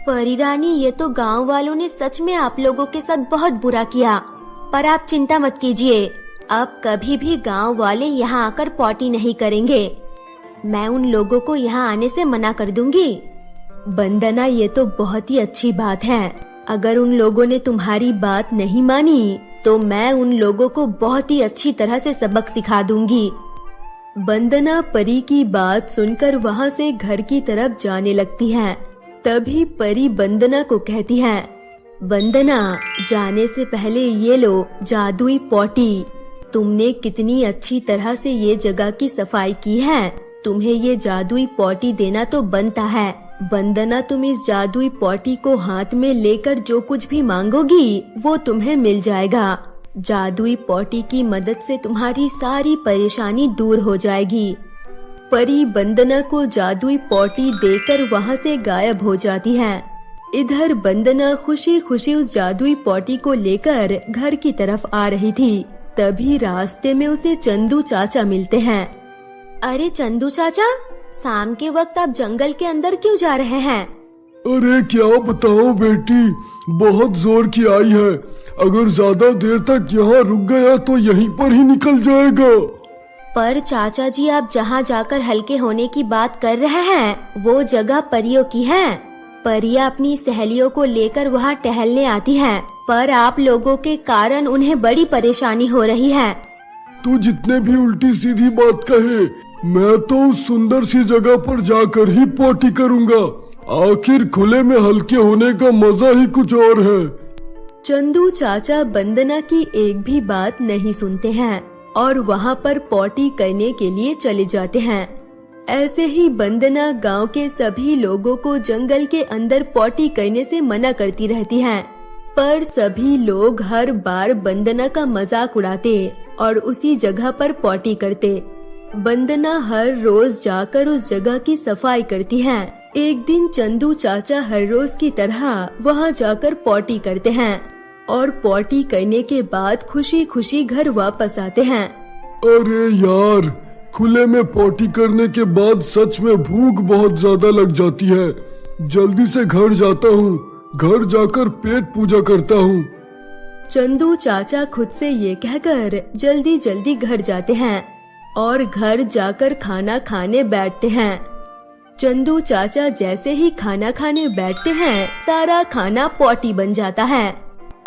परी रानी, ये तो गांव वालों ने सच में आप लोगों के साथ बहुत बुरा किया, पर आप चिंता मत कीजिए, अब कभी भी गांव वाले यहाँ आकर पॉटी नहीं करेंगे। मैं उन लोगों को यहाँ आने से मना कर दूंगी। वंदना, ये तो बहुत ही अच्छी बात है। अगर उन लोगों ने तुम्हारी बात नहीं मानी तो मैं उन लोगों को बहुत ही अच्छी तरह से सबक सिखा दूंगी। वंदना परी की बात सुनकर वहाँ से घर की तरफ जाने लगती है। तभी परी वंदना को कहती है, वंदना, जाने से पहले ये लो जादुई पॉटी। तुमने कितनी अच्छी तरह से ये जगह की सफाई की है, तुम्हें ये जादुई पॉटी देना तो बनता है। वंदना, तुम इस जादुई पॉटी को हाथ में लेकर जो कुछ भी मांगोगी वो तुम्हें मिल जाएगा। जादुई पॉटी की मदद से तुम्हारी सारी परेशानी दूर हो जाएगी। परी वंदना को जादुई पॉटी देकर वहाँ से गायब हो जाती है। इधर वंदना खुशी खुशी उस जादुई पॉटी को लेकर घर की तरफ आ रही थी। तभी रास्ते में उसे चंदू चाचा मिलते हैं। अरे चंदू चाचा, शाम के वक्त आप जंगल के अंदर क्यों जा रहे हैं? अरे क्या बताओ बेटी, बहुत जोर की आई है। अगर ज्यादा देर तक यहाँ रुक गया तो यहीं पर ही निकल जाएगा। पर चाचा जी, आप जहाँ जाकर हल्के होने की बात कर रहे हैं वो जगह परियों की है। परियां अपनी सहेलियों को लेकर वहाँ टहलने आती हैं, पर आप लोगों के कारण उन्हें बड़ी परेशानी हो रही है। तू जितने भी उल्टी सीधी बात कहे, मैं तो उस सुंदर सी जगह पर जाकर ही पॉटी करूँगा। आखिर खुले में हल्के होने का मजा ही कुछ और है। चंदू चाचा वंदना की एक भी बात नहीं सुनते हैं और वहाँ पर पॉटी करने के लिए चले जाते हैं। ऐसे ही वंदना गांव के सभी लोगों को जंगल के अंदर पॉटी करने से मना करती रहती हैं, पर सभी लोग हर बार वंदना का मजाक उड़ाते और उसी जगह पर पॉटी करते। वंदना हर रोज जाकर उस जगह की सफाई करती है। एक दिन चंदू चाचा हर रोज की तरह वहाँ जाकर पॉटी करते हैं और पॉटी करने के बाद खुशी खुशी घर वापस आते हैं। अरे यार, खुले में पॉटी करने के बाद सच में भूख बहुत ज्यादा लग जाती है। जल्दी से घर जाता हूँ, घर जाकर पेट पूजा करता हूँ। चंदू चाचा खुद से ये कहकर जल्दी जल्दी घर जाते हैं और घर जाकर खाना खाने बैठते हैं। चंदू चाचा जैसे ही खाना खाने बैठते हैं, सारा खाना पॉटी बन जाता है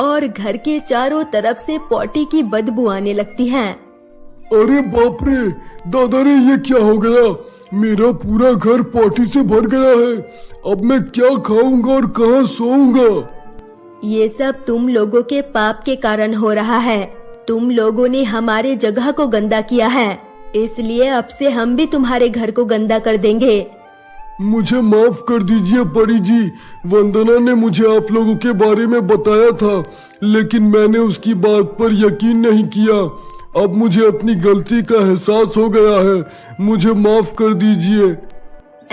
और घर के चारों तरफ से पॉटी की बदबू आने लगती है। अरे बाप रे, दादा रे, ये क्या हो गया? मेरा पूरा घर पॉटी से भर गया है। अब मैं क्या खाऊंगा और कहाँ सोऊंगा? ये सब तुम लोगों के पाप के कारण हो रहा है। तुम लोगों ने हमारे जगह को गंदा किया है, इसलिए अब से हम भी तुम्हारे घर को गंदा कर देंगे। मुझे माफ कर दीजिए परी जी। वंदना ने मुझे आप लोगों के बारे में बताया था, लेकिन मैंने उसकी बात पर यकीन नहीं किया। अब मुझे अपनी गलती का एहसास हो गया है, मुझे माफ कर दीजिए।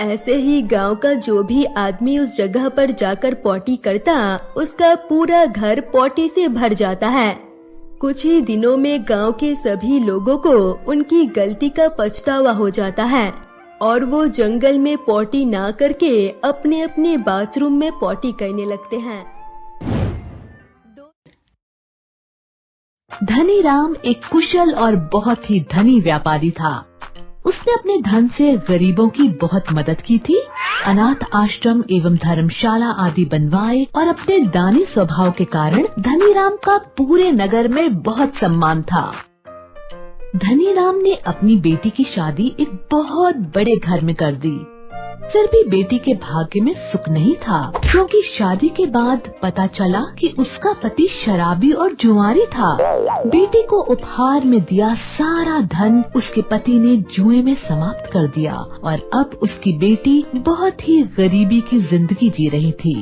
ऐसे ही गांव का जो भी आदमी उस जगह पर जाकर पॉटी करता, उसका पूरा घर पॉटी से भर जाता है। कुछ ही दिनों में गांव के सभी लोगों को उनकी गलती का पछतावा हो जाता है और वो जंगल में पॉटी ना करके अपने अपने बाथरूम में पॉटी करने लगते हैं। धनीराम एक कुशल और बहुत ही धनी व्यापारी था। उसने अपने धन से गरीबों की बहुत मदद की थी, अनाथ आश्रम एवं धर्मशाला आदि बनवाए और अपने दानी स्वभाव के कारण धनीराम का पूरे नगर में बहुत सम्मान था। धनीराम ने अपनी बेटी की शादी एक बहुत बड़े घर में कर दी। फिर भी बेटी के भाग्य में सुख नहीं था, क्योंकि शादी के बाद पता चला कि उसका पति शराबी और जुआरी था। बेटी को उपहार में दिया सारा धन उसके पति ने जुए में समाप्त कर दिया और अब उसकी बेटी बहुत ही गरीबी की जिंदगी जी रही थी।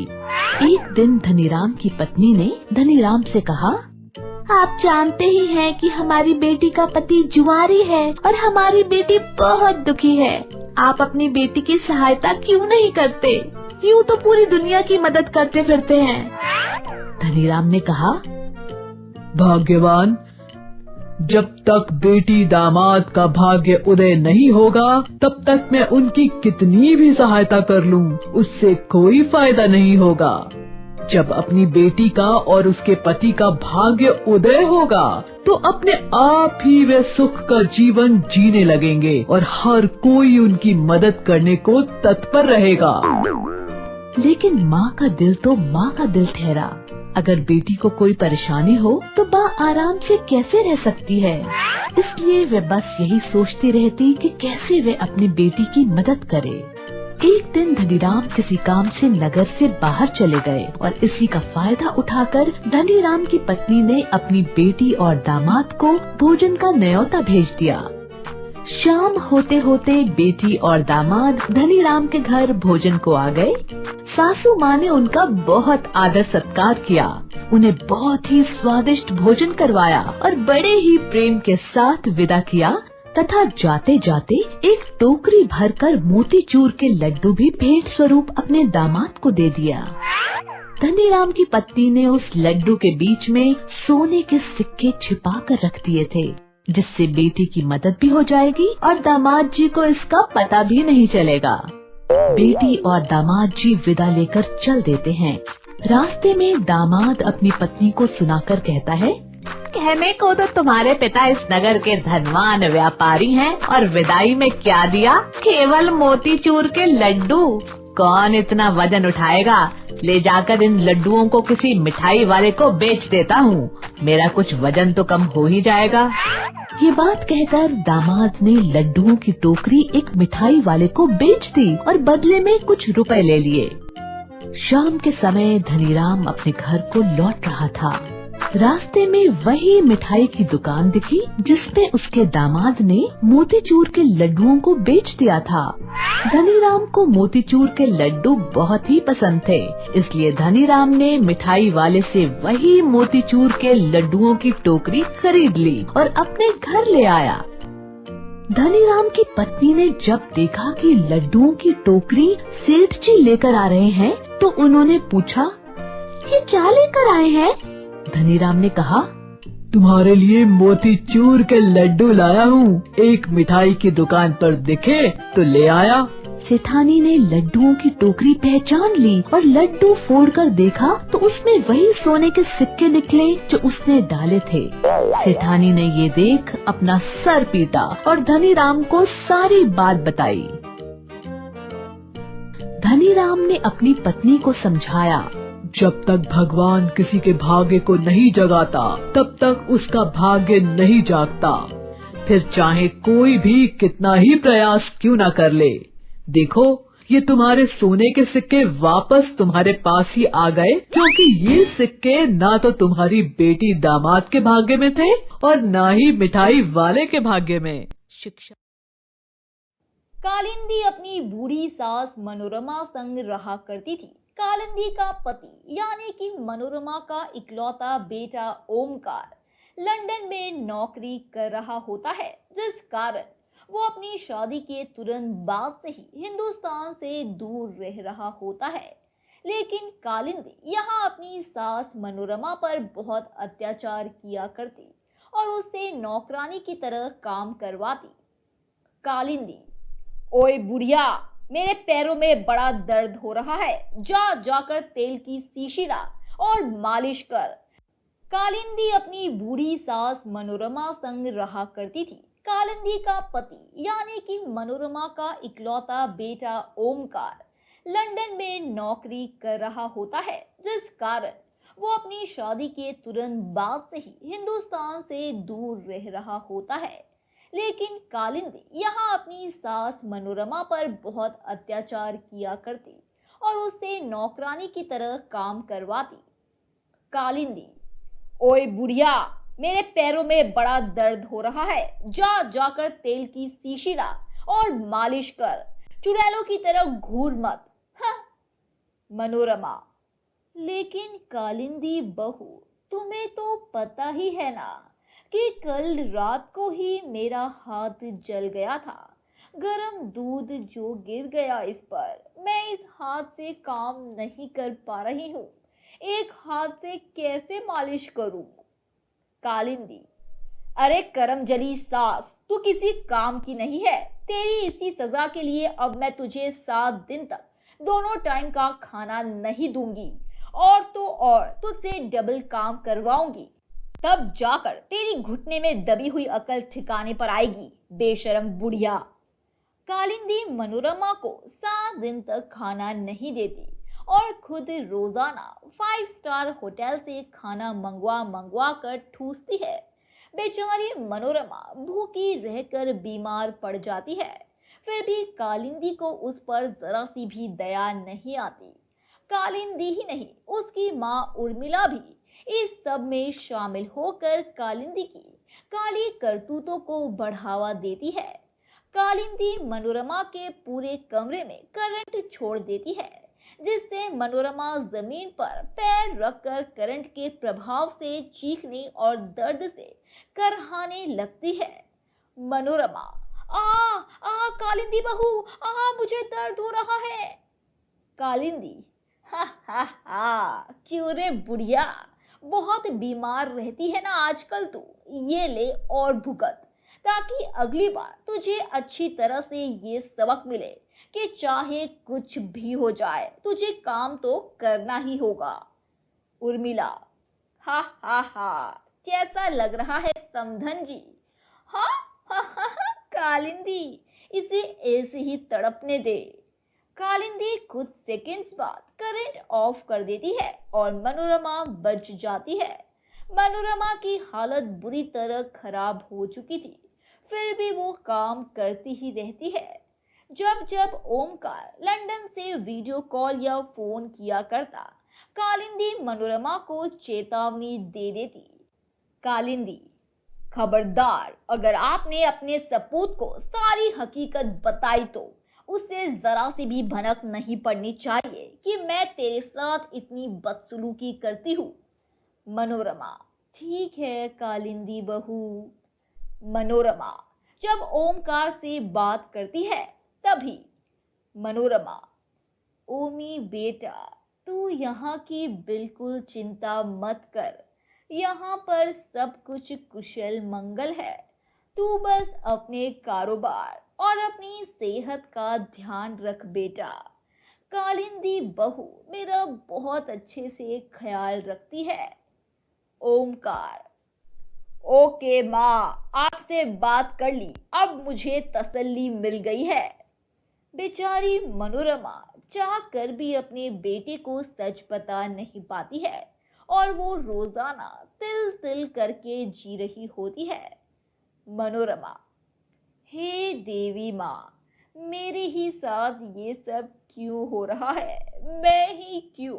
एक दिन धनीराम की पत्नी ने धनीराम से कहा, आप जानते ही हैं कि हमारी बेटी का पति जुआरी है और हमारी बेटी बहुत दुखी है। आप अपनी बेटी की सहायता क्यों नहीं करते? यूँ तो पूरी दुनिया की मदद करते फिरते हैं। धनीराम ने कहा, भाग्यवान, जब तक बेटी दामाद का भाग्य उदय नहीं होगा तब तक मैं उनकी कितनी भी सहायता कर लूं, उससे कोई फायदा नहीं होगा। जब अपनी बेटी का और उसके पति का भाग्य उदय होगा तो अपने आप ही वे सुख का जीवन जीने लगेंगे और हर कोई उनकी मदद करने को तत्पर रहेगा। लेकिन माँ का दिल तो माँ का दिल ठहरा। अगर बेटी को कोई परेशानी हो तो माँ आराम से कैसे रह सकती है? इसलिए वे बस यही सोचती रहती कि कैसे वे अपनी बेटी की मदद करे। एक दिन धनीराम किसी काम से नगर से बाहर चले गए और इसी का फायदा उठाकर धनीराम की पत्नी ने अपनी बेटी और दामाद को भोजन का न्योता भेज दिया। शाम होते होते बेटी और दामाद धनीराम के घर भोजन को आ गए। सासू माँ ने उनका बहुत आदर सत्कार किया, उन्हें बहुत ही स्वादिष्ट भोजन करवाया और बड़े ही प्रेम के साथ विदा किया तथा जाते जाते एक टोकरी भरकर मोतीचूर के लड्डू भी भेंट स्वरूप अपने दामाद को दे दिया। धनीराम की पत्नी ने उस लड्डू के बीच में सोने के सिक्के छिपा कर रख दिए थे, जिससे बेटी की मदद भी हो जाएगी और दामाद जी को इसका पता भी नहीं चलेगा। बेटी और दामाद जी विदा लेकर चल देते हैं। रास्ते में दामाद अपनी पत्नी को सुनाकर कहता है, कहने को तो तुम्हारे पिता इस नगर के धनवान व्यापारी हैं और विदाई में क्या दिया? केवल मोतीचूर के लड्डू। कौन इतना वजन उठाएगा? ले जाकर इन लड्डुओं को किसी मिठाई वाले को बेच देता हूँ, मेरा कुछ वजन तो कम हो ही जाएगा। ये बात कहकर दामाद ने लड्डुओं की टोकरी एक मिठाई वाले को बेच दी और बदले में कुछ रुपए ले लिए। शाम के समय धनीराम अपने घर को लौट रहा था। रास्ते में वही मिठाई की दुकान दिखी जिसमें उसके दामाद ने मोतीचूर के लड्डुओं को बेच दिया था। धनीराम को मोतीचूर के लड्डू बहुत ही पसंद थे, इसलिए धनीराम ने मिठाई वाले से वही मोतीचूर के लड्डुओं की टोकरी खरीद ली और अपने घर ले आया। धनीराम की पत्नी ने जब देखा कि लड्डुओं की टोकरी सेठ जी लेकर आ रहे हैं तो उन्होंने पूछा, ये क्या लेकर आए हैं? धनीराम ने कहा, तुम्हारे लिए मोतीचूर के लड्डू लाया हूँ, एक मिठाई की दुकान पर दिखे तो ले आया। सेठानी ने लड्डुओं की टोकरी पहचान ली और लड्डू फोड़कर देखा तो उसमें वही सोने के सिक्के निकले जो उसने डाले थे। सेठानी ने ये देख अपना सर पीटा और धनीराम को सारी बात बताई। धनीराम ने अपनी पत्नी को समझाया, जब तक भगवान किसी के भाग्य को नहीं जगाता तब तक उसका भाग्य नहीं जागता, फिर चाहे कोई भी कितना ही प्रयास क्यों न कर ले। देखो, ये तुम्हारे सोने के सिक्के वापस तुम्हारे पास ही आ गए, क्योंकि ये सिक्के ना तो तुम्हारी बेटी दामाद के भाग्य में थे और ना ही मिठाई वाले के भाग्य में। शिक्षा कालिंदी अपनी बूढ़ी सास मनोरमा संग रहा करती थी। कालिंदी का पति यानी कि मनोरमा का इकलौता बेटा ओमकार लंदन में नौकरी कर रहा होता है, जिस कारण वो अपनी शादी के तुरंत बाद से ही हिंदुस्तान से दूर रह रहा होता है। लेकिन कालिंदी यहाँ अपनी सास मनोरमा पर बहुत अत्याचार किया करती और उससे नौकरानी की तरह काम करवाती। कालिंदी, ओए बुढ़िया, मेरे पैरों में बड़ा दर्द हो रहा है, जाकर तेल की शीशी ला और मालिश कर। कालिंदी अपनी बूढ़ी सास मनोरमा संग रहा करती थी। कालिंदी का पति यानी कि मनोरमा का इकलौता बेटा ओमकार लंदन में नौकरी कर रहा होता है, जिस कारण वो अपनी शादी के तुरंत बाद से ही हिंदुस्तान से दूर रह रहा होता है। लेकिन कालिंदी यहाँ अपनी सास मनोरमा पर बहुत अत्याचार किया करती और उससे नौकरानी की तरह काम करवाती। कालिंदी, ओए बुढ़िया, मेरे पैरों में बड़ा दर्द हो रहा है, जाकर तेल की शीशी ला और मालिश कर। चुड़ैलों की तरह घूर मत। हाँ। मनोरमा, लेकिन कालिंदी बहू, तुम्हें तो पता ही है ना कि कल रात को ही मेरा हाथ जल गया था। गरम दूध जो गिर गया इस पर, मैं इस हाथ से काम नहीं कर पा रही हूँ। एक हाथ से कैसे मालिश करूं? कालिंदी, अरे करमजली सास, तू किसी काम की नहीं है। तेरी इसी सजा के लिए अब मैं तुझे 7 दिन तक दोनों टाइम का खाना नहीं दूंगी और तो और तुझसे डबल काम करवाऊंगी। तब जाकर तेरी घुटने में दबी हुई अकल ठिकाने पर आएगी, बेशरम बुढ़िया। कालिंदी मनोरमा को 7 दिन तक खाना नहीं देती और खुद रोजाना 5 स्टार होटल से खाना मंगवा कर ठूसती है। बेचारी मनोरमा भूखी रहकर बीमार पड़ जाती है, फिर भी कालिंदी को उस पर जरा सी भी दया नहीं आती। कालिंदी ही नहीं, उसकी माँ उर्मिला भी इस सब में शामिल होकर कालिंदी की काली करतूतों को बढ़ावा देती है। कालिंदी मनोरमा के पूरे कमरे में करंट छोड़ देती है, जिससे मनोरमा जमीन पर पैर रखकर करंट के प्रभाव से चीखने और दर्द से करहाने लगती है। मनोरमा, कालिंदी बहू, मुझे दर्द हो रहा है। कालिंदी, हा, क्यों रे बुढ़िया, बहुत बीमार रहती है ना आजकल तू। ये ले और भुगत, ताकि अगली बार तुझे अच्छी तरह से ये सबक मिले कि चाहे कुछ भी हो जाए, तुझे काम तो करना ही होगा। उर्मिला, हा, कैसा लग रहा है समधन जी? हा, कालिंदी, इसे ऐसे ही तड़पने दे। कालिंदी कुछ सेकंड्स बाद करंट ऑफ कर देती है और मनोरमा बच जाती है। मनोरमा की हालत बुरी तरह खराब हो चुकी थी, फिर भी वो काम करती ही रहती है। जब ओमकार लंदन से वीडियो कॉल या फोन किया करता, कालिंदी मनोरमा को चेतावनी दे देती। कालिंदी, खबरदार, अगर आपने अपने सपूत को सारी हकीकत बताई तो उससे जरा सी भी भनक नहीं पड़नी चाहिए कि मैं तेरे साथ इतनी बदसलूकी करती हूँ। मनोरमा, ठीक है कालिंदी बहू। मनोरमा जब ओमकार से बात करती है तभी मनोरमा, ओमी बेटा, तू यहाँ की बिल्कुल चिंता मत कर, यहाँ पर सब कुछ कुशल मंगल है। तू बस अपने कारोबार और अपनी सेहत का ध्यान रख बेटा। कालिंदी बहू मेरा बहुत अच्छे से ख्याल रखती है। ओमकार, ओके माँ, आपसे बात कर ली, अब मुझे तसल्ली मिल गई है। बेचारी मनोरमा चाह कर भी अपने बेटे को सच बता नहीं पाती है और वो रोजाना तिल तिल करके जी रही होती है। मनोरमा, हे देवी माँ, मेरे ही साथ ये सब क्यों हो रहा है? मैं ही क्यों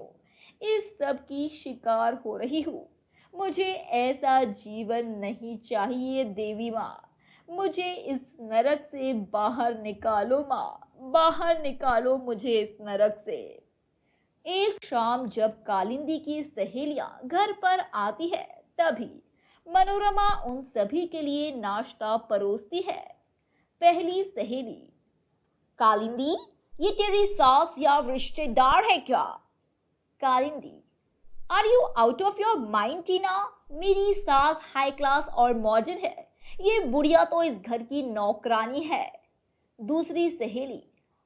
इस सब की शिकार हो रही हूँ? मुझे ऐसा जीवन नहीं चाहिए देवी माँ। मुझे इस नरक से बाहर निकालो माँ, बाहर निकालो मुझे इस नरक से। एक शाम जब कालिंदी की सहेलियां घर पर आती है, तभी मनोरमा उन सभी के लिए नाश्ता परोसती है। पहली सहेली, कालिंदी, ये तेरी सास या रिश्तेदार है क्या? Kalindi, are you out of your mind Tina? मेरी सास हाई क्लास और मॉडर्न है, ये बुढ़िया तो इस घर की नौकरानी है। दूसरी सहेली,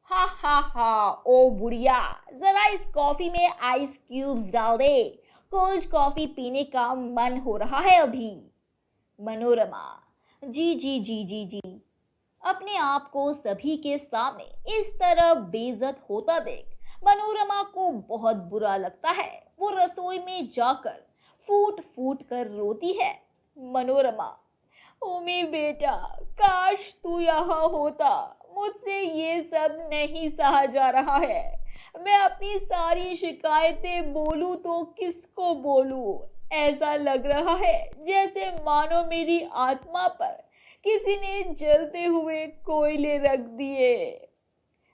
हा हा हा, ओ बुढ़िया, जरा इस कॉफी में आइस क्यूब्स डाल दे, कोल्ड कॉफी पीने का मन हो रहा है अभी। मनोरमा, जी जी जी जी जी। अपने आप को सभी के सामने इस तरह बेइज्जत होता देख मनोरमा को बहुत बुरा लगता है। वो रसोई में जाकर फूट फूट कर रोती है। मनोरमा, उमी बेटा, काश तू यहाँ होता, मुझसे ये सब नहीं सहा जा रहा है। मैं अपनी सारी शिकायतें बोलूं तो किसको बोलूं? ऐसा लग रहा है जैसे मानो मेरी आत्मा पर किसी ने जलते हुए कोयले रख दिए।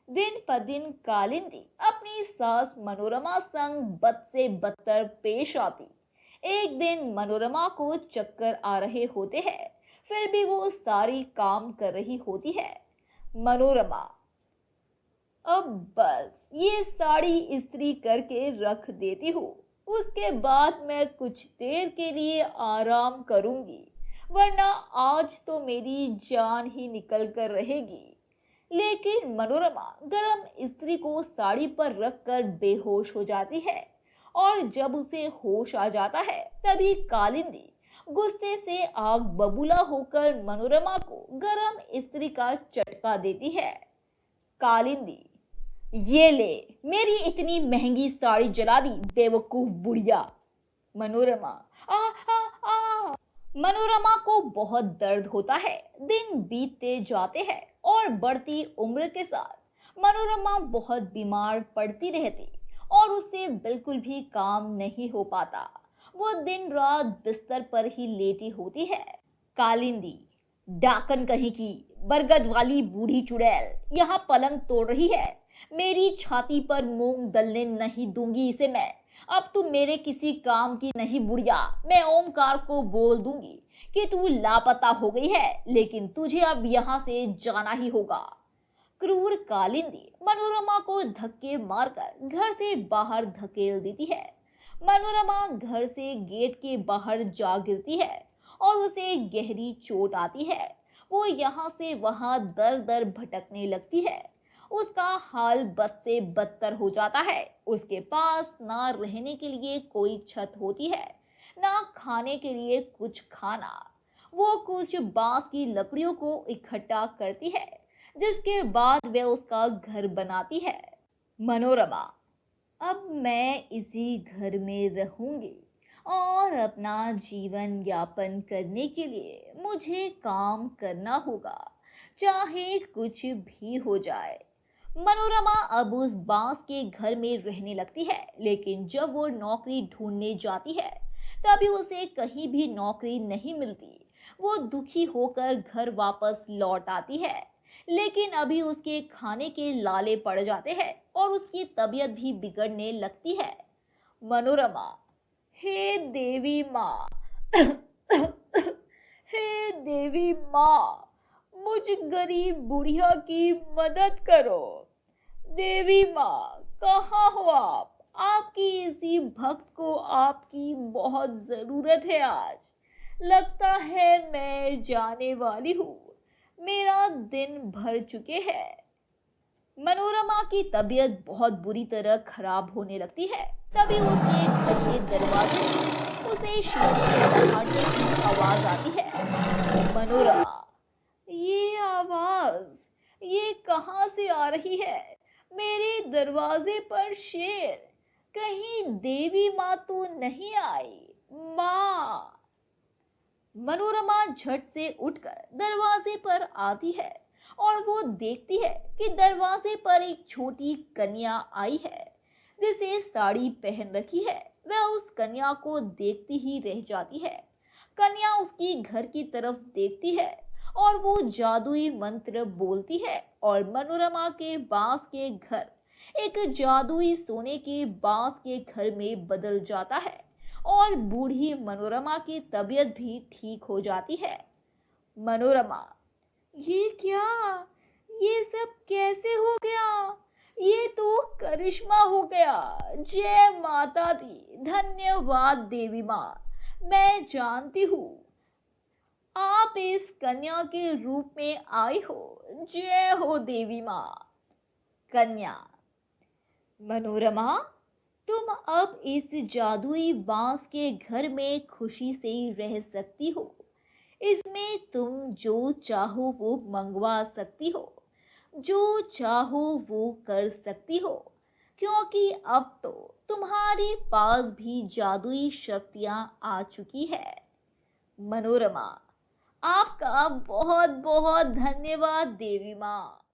दिन प दिन कालिंदी अपनी सास मनोरमा संग बद से बदतर पेश आती। एक दिन मनोरमा को चक्कर आ रहे होते हैं, फिर भी वो सारी काम कर रही होती है। मनोरमा, अब बस ये साड़ी इस्त्री करके रख देती हूँ, उसके बाद मैं कुछ देर के लिए आराम करूंगी, वरना आज तो मेरी जान ही निकल कर रहेगी। लेकिन मनोरमा गरम इस्त्री को साड़ी पर रखकर बेहोश हो जाती है और जब उसे होश आ जाता है तभी कालिंदी गुस्से से आग बबूला होकर मनोरमा को गरम इस्त्री का चटका देती है। कालिंदी, ये ले, मेरी इतनी महंगी साड़ी जला दी बेवकूफ बुढ़िया। मनोरमा, आ आ आ। मनोरमा को बहुत दर्द होता है। दिन बीतते जाते हैं और बढ़ती उम्र के साथ मनोरमा बहुत बीमार पड़ती रहती और उससे बिल्कुल भी काम नहीं हो पाता। वो दिन रात बिस्तर पर ही लेटी होती है। कालिंदी, डाकन कहीं की, बरगद वाली बूढ़ी चुड़ैल यहाँ पलंग तोड़ रही है। मेरी छाती पर मूंग दलने नहीं दूंगी इसे मैं। अब तू मेरे किसी काम की नहीं बुढ़िया। मैं ओमकार को बोल दूंगी कि तू लापता हो गई है, लेकिन तुझे अब यहाँ से जाना ही होगा। क्रूर कालिंदी मनोरमा को धक्के मारकर घर से बाहर धकेल देती है। मनोरमा घर से गेट के बाहर जा गिरती है और उसे गहरी चोट आती है। वो यहाँ से वहां दर दर भटकने लगती है। उसका हाल बद से बदतर हो जाता है। उसके पास ना रहने के लिए कोई छत होती है, ना खाने के लिए कुछ खाना। वो कुछ बांस की लकड़ियों को इकट्ठा करती है, जिसके बाद वह उसका घर बनाती है। मनोरमा, अब मैं इसी घर में रहूंगी और अपना जीवन यापन करने के लिए मुझे काम करना होगा, चाहे कुछ भी हो जाए। मनोरमा अब उस बांस के घर में रहने लगती है, लेकिन जब वो नौकरी ढूंढने जाती है तभी उसे कहीं भी नौकरी नहीं मिलती। वो दुखी होकर घर वापस लौट आती है, लेकिन अभी उसके खाने के लाले पड़ जाते हैं और उसकी तबीयत भी बिगड़ने लगती है। मनोरमा, हे देवी माँ, हे देवी माँ, मुझ गरीब बुढ़िया की मदद करो। देवी माँ, कहाँ हो आप? आपकी इसी भक्त को आपकी बहुत जरूरत है आज। लगता है मैं जाने वाली हूँ, मेरा दिन भर चुके हैं। मनोरमा की तबीयत बहुत बुरी तरह खराब होने लगती है। तभी उसके घर के दरवाजे से उसे शेर के दहाड़ने की आवाज आती है। मनोरमा, ये आवाज ये कहाँ से आ रही है? मेरे दरवाजे पर शेर, कहीं देवी माँ तो नहीं आई? माँ! मनोरमा झट से उठकर दरवाजे पर आती है और वो देखती है कि दरवाजे पर एक छोटी कन्या आई है, जिसे साड़ी पहन रखी है। वह उस कन्या को देखती ही रह जाती है। कन्या उसकी घर की तरफ देखती है और वो जादुई मंत्र बोलती है और मनोरमा के बांस के घर एक जादुई सोने के बांस के घर में बदल जाता है और बूढ़ी मनोरमा की तबीयत भी ठीक हो जाती है। मनोरमा, ये क्या, ये सब कैसे हो गया? ये तो करिश्मा हो गया। जय माता दी, धन्यवाद देवी माँ। मैं जानती हूँ आप इस कन्या के रूप में आई हो। जय हो देवी माँ। कन्या, मनोरमा, तुम अब इस जादुई बांस के घर में खुशी से रह सकती हो। इसमें तुम जो चाहो वो मंगवा सकती हो, जो चाहो वो कर सकती हो, क्योंकि अब तो तुम्हारे पास भी जादुई शक्तियां आ चुकी है। मनोरमा, आपका बहुत बहुत धन्यवाद देवी माँ।